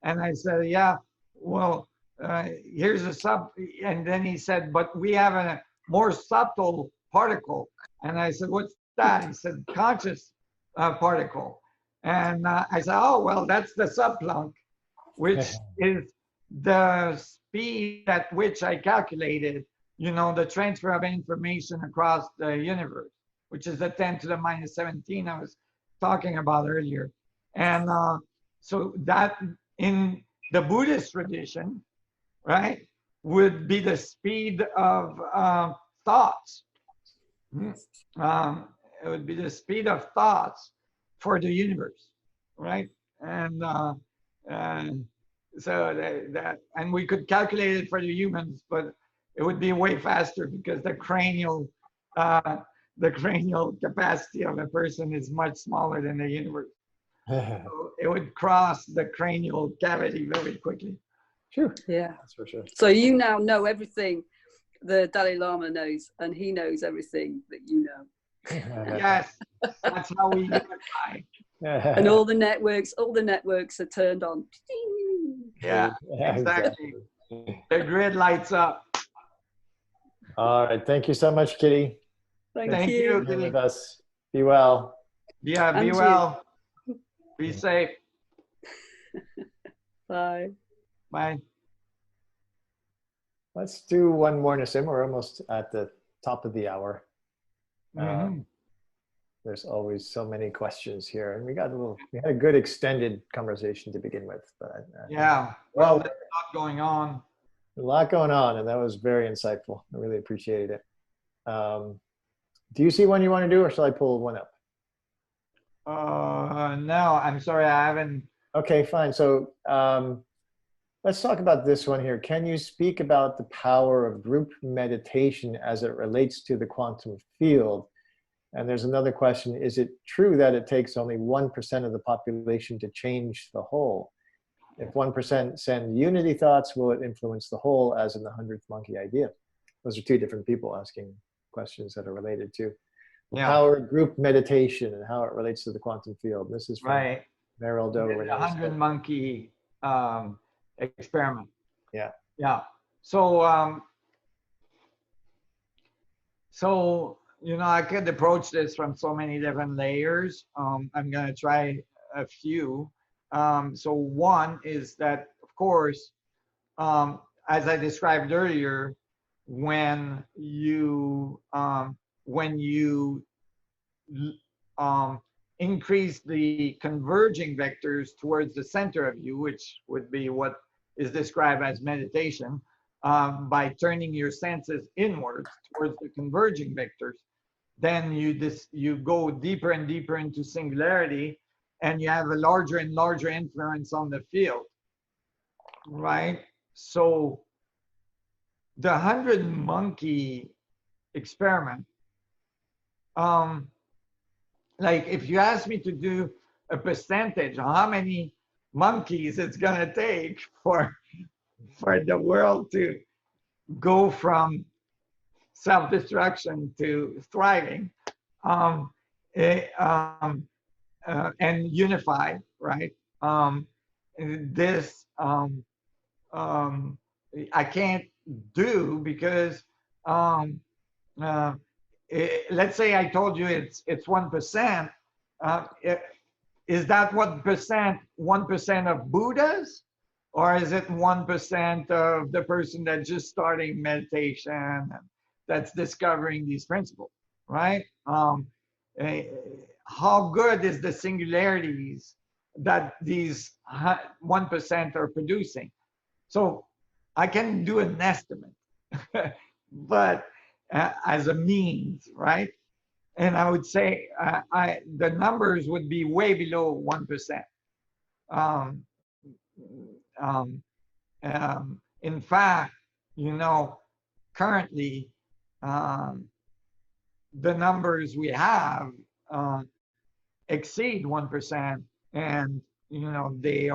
And I said, here's a sub. And then he said, but we have a more subtle particle. And I said, what's that? He said, conscious particle. And I said, oh, well, that's the sub-Planck, which is the speed at which I calculated, the transfer of information across the universe, which is the 10 to the minus 17 I was talking about earlier. And so that in the Buddhist tradition, right, would be the speed of thoughts. It would be the speed of thoughts for the universe, right? And so that, and we could calculate it for the humans, but it would be way faster because the cranial capacity of a person is much smaller than the universe. So it would cross the cranial cavity very quickly. Sure. Yeah. That's for sure. So you now know everything the Dalai Lama knows, and he knows everything that you know. Yes, that's how we unify. And all the networks are turned on. Yeah, exactly. The grid lights up. All right. Thank you so much, Kitty. Thank you. Being with us. Be well. Yeah, be And well. Be safe. Bye. Bye. Let's do one more, Nassim. We're almost at the top of the hour. There's always so many questions here, and we had a good extended conversation to begin with. But well, there's a lot going on. A lot going on, and that was very insightful. I really appreciated it. Do you see one you want to do, or shall I pull one up? No, I'm sorry, I haven't. Okay, fine. So let's talk about this one here. Can you speak about the power of group meditation as it relates to the quantum field? And there's another question. Is it true that it takes only 1% of the population to change the whole? If 1% send unity thoughts, will it influence the whole, as in the 100th monkey idea? Those are two different people asking questions that are related to the power of group meditation and how it relates to the quantum field. This is from Meryl Doe. The 100 monkey experiment. Yeah. Yeah. So, you know, I could approach this from so many different layers. I'm going to try a few. So one is that, of course, as I described earlier, when you increase the converging vectors towards the center of you, which would be what is described as meditation, by turning your senses inwards towards the converging vectors, then you go deeper and deeper into singularity, and you have a larger and larger influence on the field, right? So the 100 monkey experiment, like if you ask me to do a percentage on how many monkeys it's gonna take for the world to go from self-destruction to thriving, and unified, right? This I can't do because let's say I told you it's 1%. Is that 1% of Buddhas, or is it 1% of the person that's just starting meditation and that's discovering these principles, right? How good is the singularities that these 1% are producing? So I can do an estimate, but as a means, right? And I would say the numbers would be way below 1%. In fact, you know, currently the numbers we have exceed 1%, and you know they've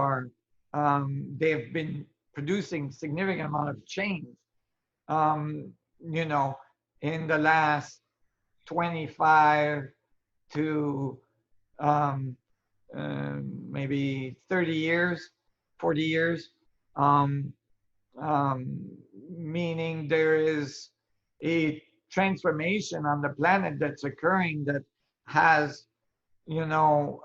been producing significant amount of change. You know, in the last 25 to maybe 30 years, 40 years, meaning there is a transformation on the planet that's occurring that has, you know,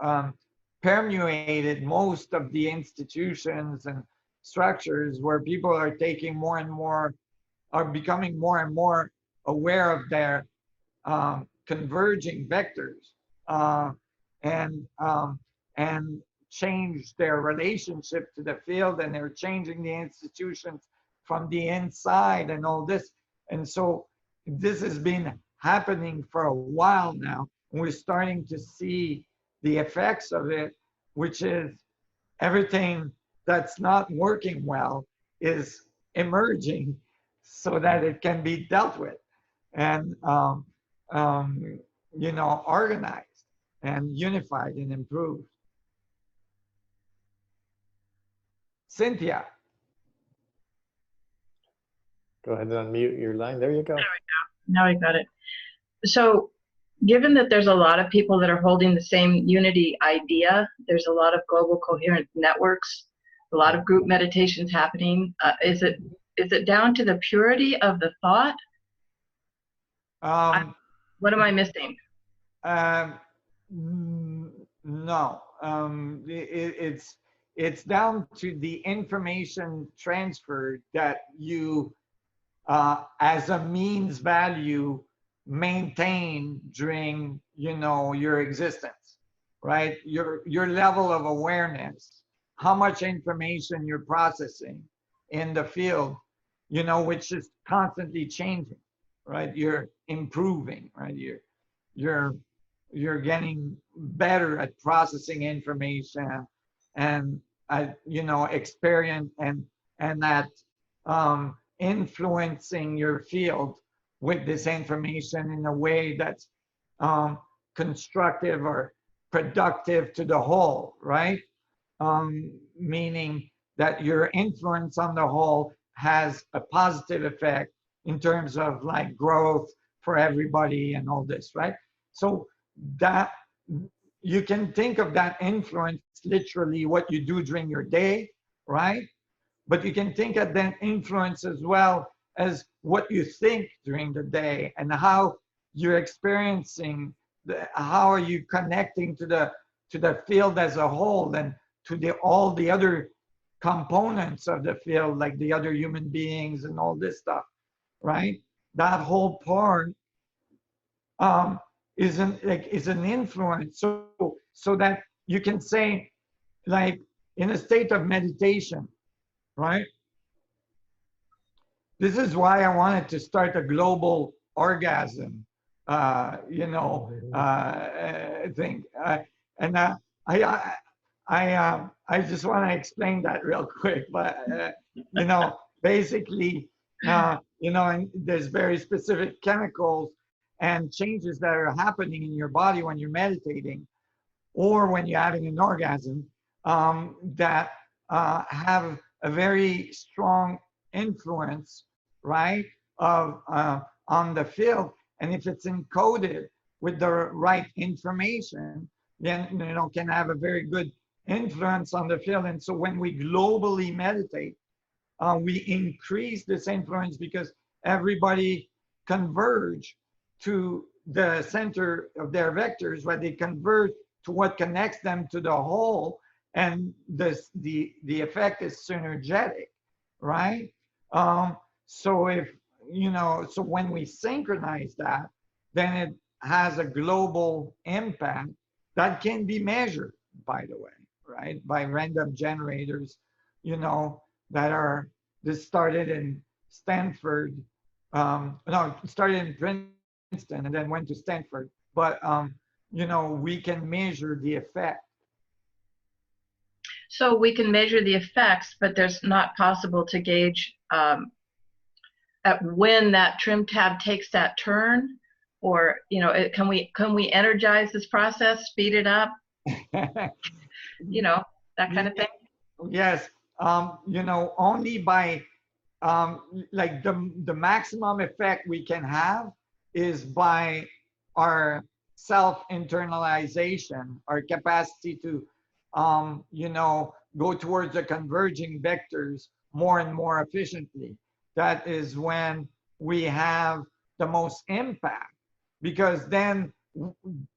permeated most of the institutions and structures, where people are taking more and more, are becoming more and more aware of their converging vectors, and change their relationship to the field, and they're changing the institutions from the inside and all this. And so this has been happening for a while now, and we're starting to see the effects of it, which is everything that's not working well is emerging so that it can be dealt with and you know, organized and unified and improved. Cynthia. Go ahead and unmute your line. There you go. There we go. Now I got it. So given that there's a lot of people that are holding the same unity idea, there's a lot of global coherent networks, a lot of group meditations happening. Is it down to the purity of the thought? What am I missing? No, it's down to the information transfer that you, as a means value, maintain during, you know, your existence, right? Your level of awareness, how much information you're processing in the field, you know, which is constantly changing, right? You're improving, right? you're you're getting better at processing information and experience and that influencing your field with this information in a way that's um, constructive or productive to the whole, right? Meaning that your influence on the whole has a positive effect in terms of like growth for everybody and all this, right? So that you can think of that influence literally what you do during your day, right? But you can think of that influence as well as what you think during the day and how you're experiencing how are you connecting to the field as a whole and to the all the other components of the field like the other human beings and all this stuff, right? That whole part um, is an influence so that you can say like in a state of meditation, right? This is why I wanted to start a global orgasm, thing. And I just want to explain that real quick. But basically, and there's very specific chemicals and changes that are happening in your body when you're meditating or when you're having an orgasm that have a very strong influence, right, of on the field. And if it's encoded with the right information, then can have a very good influence on the field. And so when we globally meditate, we increase this influence because everybody converge to the center of their vectors, where they converge to what connects them to the whole, and the effect is synergetic, right? So if so when we synchronize that, then it has a global impact that can be measured, by the way, right? By random generators, that are this started in Stanford, no, it started in Princeton and then went to Stanford, but we can measure the effect. So we can measure the effects, but there's not possible to gauge at when that trim tab takes that turn, or can we energize this process, speed it up, that kind of thing. Yes, only by like the maximum effect we can have is by our self-internalization, our capacity to go towards the converging vectors more and more efficiently. That is when we have the most impact, because then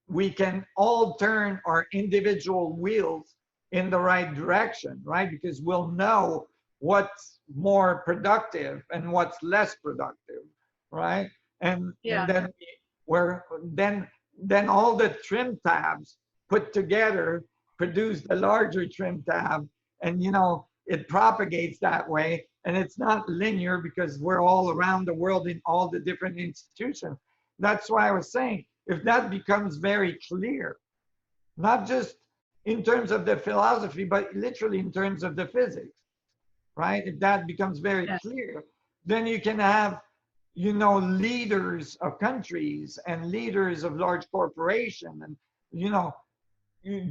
we can all turn our individual wheels in the right direction, right? Because we'll know what's more productive and what's less productive, right? And then then all the trim tabs put together produce the larger trim tab, and it propagates that way, and it's not linear because we're all around the world in all the different institutions. That's why I was saying, if that becomes very clear, not just in terms of the philosophy, but literally in terms of the physics, right? If that becomes very clear, then you can have leaders of countries and leaders of large corporations and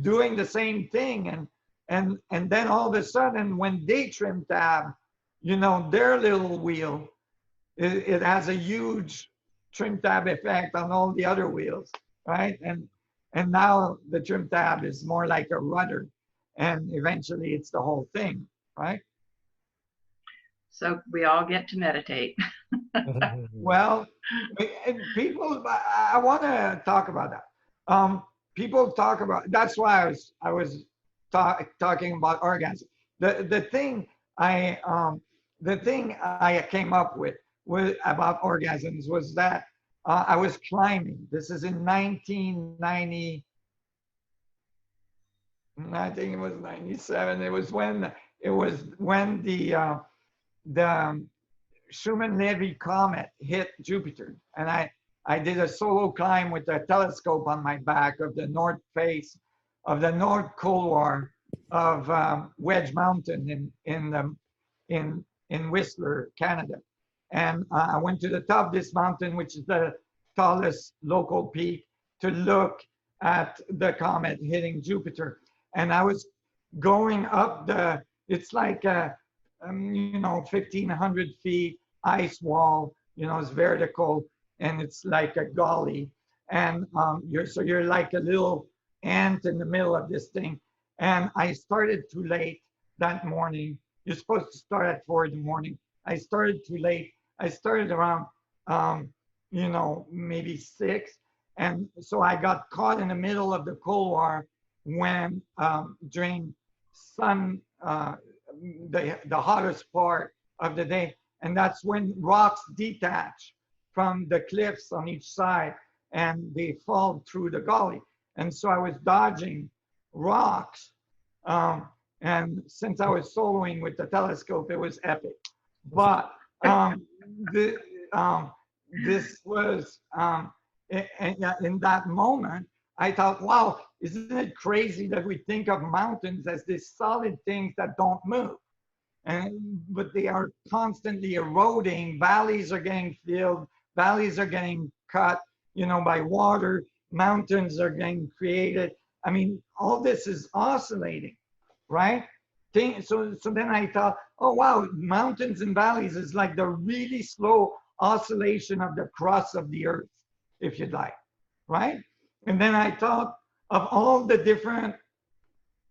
doing the same thing, and then all of a sudden when they trim tab their little wheel, it has a huge trim tab effect on all the other wheels, right? And now the trim tab is more like a rudder, and eventually it's the whole thing, right? So we all get to meditate. Well, people, I want to talk about that. People talk about, that's why I was talking about orgasm. The thing I came up with about orgasms was that I was climbing. This is in 1990. I think it was 97. It was when the Schumann-Levy comet hit Jupiter, and I did a solo climb with a telescope on my back of the north face of the North Couloir of Wedge Mountain in Whistler, Canada. And I went to the top of this mountain, which is the tallest local peak, to look at the comet hitting Jupiter. And I was going up it's like a, 1,500 feet ice wall, it's vertical, and it's like a gully. And you're like a little ant in the middle of this thing. And I started too late that morning. You're supposed to start at 4 in the morning. I started too late. I started around, maybe 6. And so I got caught in the middle of the couloir when during sun, the hottest part of the day. And that's when rocks detach from the cliffs on each side and they fall through the gully. And so I was dodging rocks. And since I was soloing with the telescope, it was epic. But this was, in that moment, I thought, wow, isn't it crazy that we think of mountains as these solid things that don't move? But they are constantly eroding. Valleys are getting filled. Valleys are getting cut, by water. Mountains are getting created. I mean, all this is oscillating, right? So then I thought, oh, wow, mountains and valleys is like the really slow oscillation of the crust of the earth, if you'd like, right? And then I thought of all the different,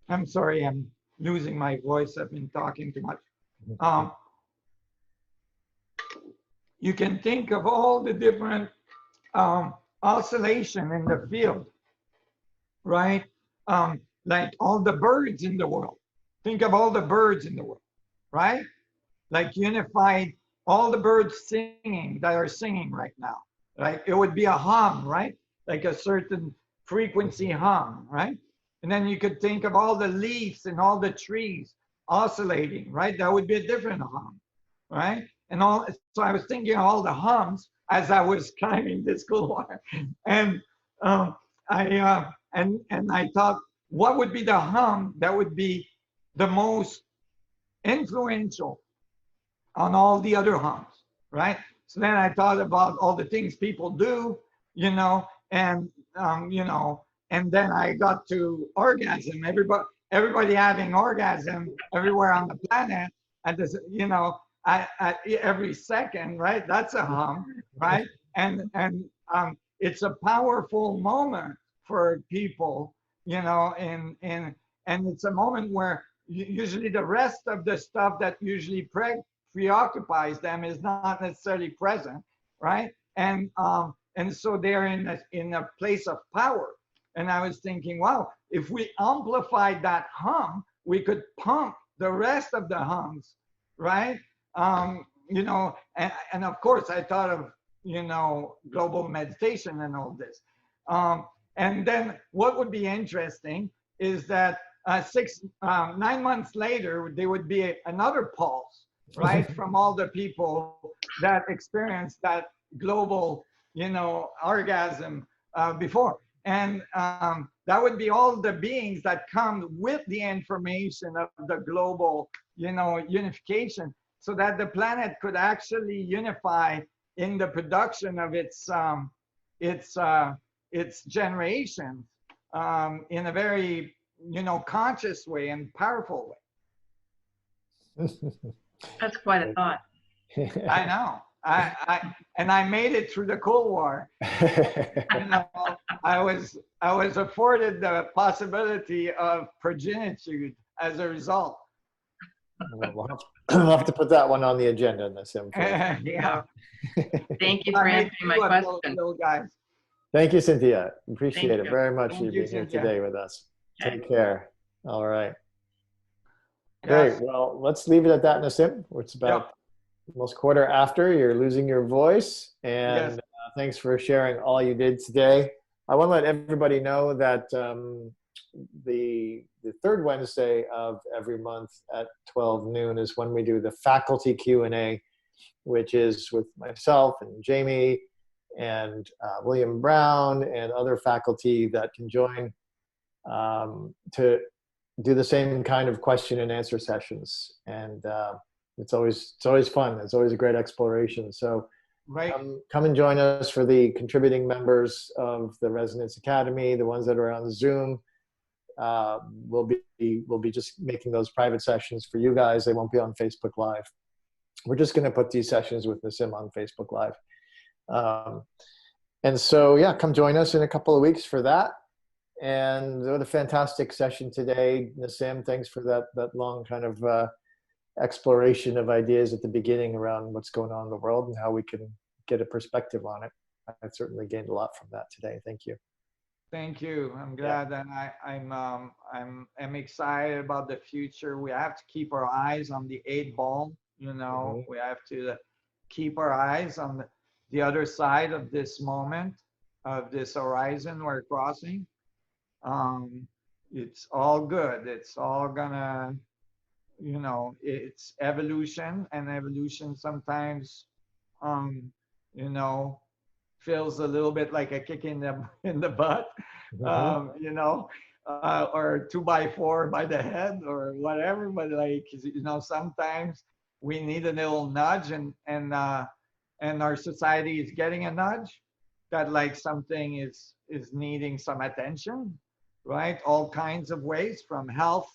I'm sorry, I'm losing my voice. I've been talking too much. You can think of all the different oscillation in the field, right? Like all the birds in the world. Think of all the birds in the world, right? Like unified, all the birds singing that are singing right now, right? It would be a hum, right? Like a certain frequency hum, right? And then you could think of all the leaves and all the trees oscillating, right? That would be a different hum, right? So I was thinking of all the hums as I was climbing this couloir, and I thought, what would be the hum that would be the most influential on all the other hums, right? So then I thought about all the things people do, and then I got to orgasm. Everybody having orgasm everywhere on the planet, and this, every second, right? That's a hum, right? And it's a powerful moment for people, and it's a moment where usually the rest of the stuff that usually preoccupies them is not necessarily present, right? And so they're in a place of power. And I was thinking, wow, if we amplified that hum, we could pump the rest of the hums, right? And of course I thought of, global meditation and all this. And then what would be interesting is that 9 months later, there would be another pulse, right? From all the people that experienced that global, orgasm before. And that would be all the beings that come with the information of the global, unification, so that the planet could actually unify in the production of its generations in a very, conscious way and powerful way. That's quite a thought. I know. I made it through the Cold War. I was afforded the possibility of progenitude as a result. We'll have to put that one on the agenda, Nassim. Yeah. Thank you for answering my question. Little guys. Thank you, Cynthia. Appreciate it very much Thank for you, being here Cynthia. today with us. Okay. Take care. All right. Yes. Great. Well, let's leave it at that, Nassim. It's about almost quarter after. You're losing your voice. And Yes. Thanks for sharing all you did today. I want to let everybody know that the third Wednesday of every month at 12 noon is when we do the faculty Q&A, which is with myself and Jamie and William Brown and other faculty that can join to do the same kind of question and answer sessions. And it's always fun. It's always a great exploration. So Right. come and join us for the contributing members of the Resonance Academy, the ones that are on Zoom. We'll be just making those private sessions for you guys. They won't be on Facebook Live. We're just going to put these sessions with Nassim on Facebook Live. And so, yeah, come join us in a couple of weeks for that. And what a fantastic session today, Nassim. Thanks for that long kind of exploration of ideas at the beginning around what's going on in the world and how we can get a perspective on it. I've certainly gained a lot from that today. Thank you. Thank you. I'm glad, and I'm excited about the future. We have to keep our eyes on the 8 ball. You know, we have to keep our eyes on the other side of this moment, of this horizon we're crossing. It's all good. It's all gonna, you know, it's evolution, and evolution sometimes, you know, feels a little bit like a kick in the butt, you know, or 2x4 by the head or whatever. But like, you know, sometimes we need a little nudge, and our society is getting a nudge that like something is needing some attention, right? All kinds of ways, from health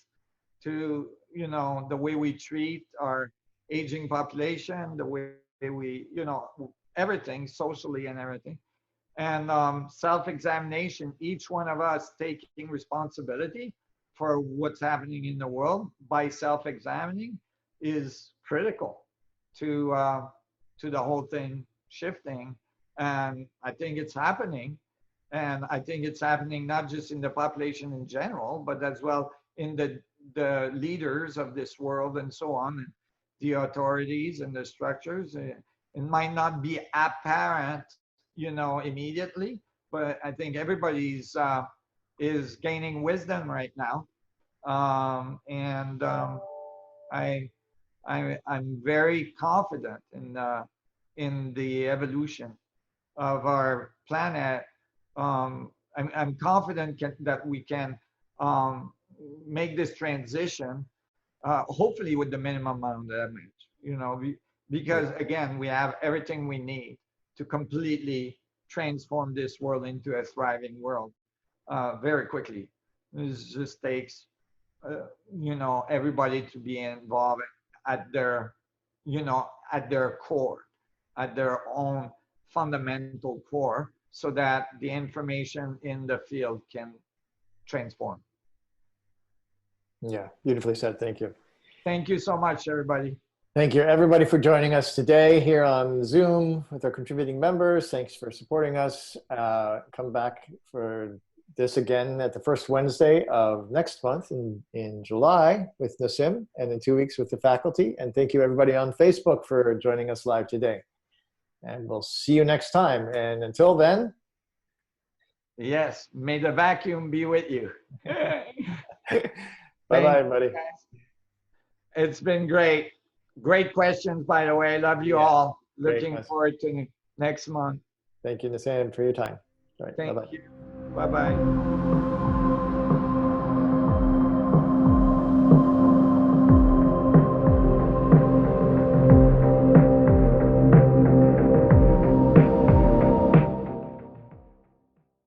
to, you know, the way we treat our aging population, the way we, you know, everything socially and everything. And self-examination, each one of us taking responsibility for what's happening in the world by self-examining is critical to the whole thing shifting. And I think it's happening. And I think it's happening not just in the population in general, but as well in the leaders of this world and so on, and the authorities and the structures. It might not be apparent, you know, immediately, but I think everybody's is gaining wisdom right now. I'm very confident in the evolution of our planet. I'm confident that we can make this transition, hopefully with the minimum amount of damage, you know, because again, we have everything we need to completely transform this world into a thriving world very quickly. This just takes, you know, everybody to be involved at their, you know, at their core, at their own fundamental core, so that the information in the field can transform. Yeah, beautifully said. Thank you. Thank you so much, everybody. Thank you, everybody, for joining us today here on Zoom with our contributing members. Thanks for supporting us. Come back for this again at the first Wednesday of next month in July with Nassim, and in 2 weeks with the faculty. And thank you, everybody on Facebook, for joining us live today. And we'll see you next time. And until then. Yes, may the vacuum be with you. Bye-bye, everybody. It's been great. Great questions, by the way. Love you all. Looking forward to next month. Thank you, Nassim, for your time. All right, Thank you. Bye-bye.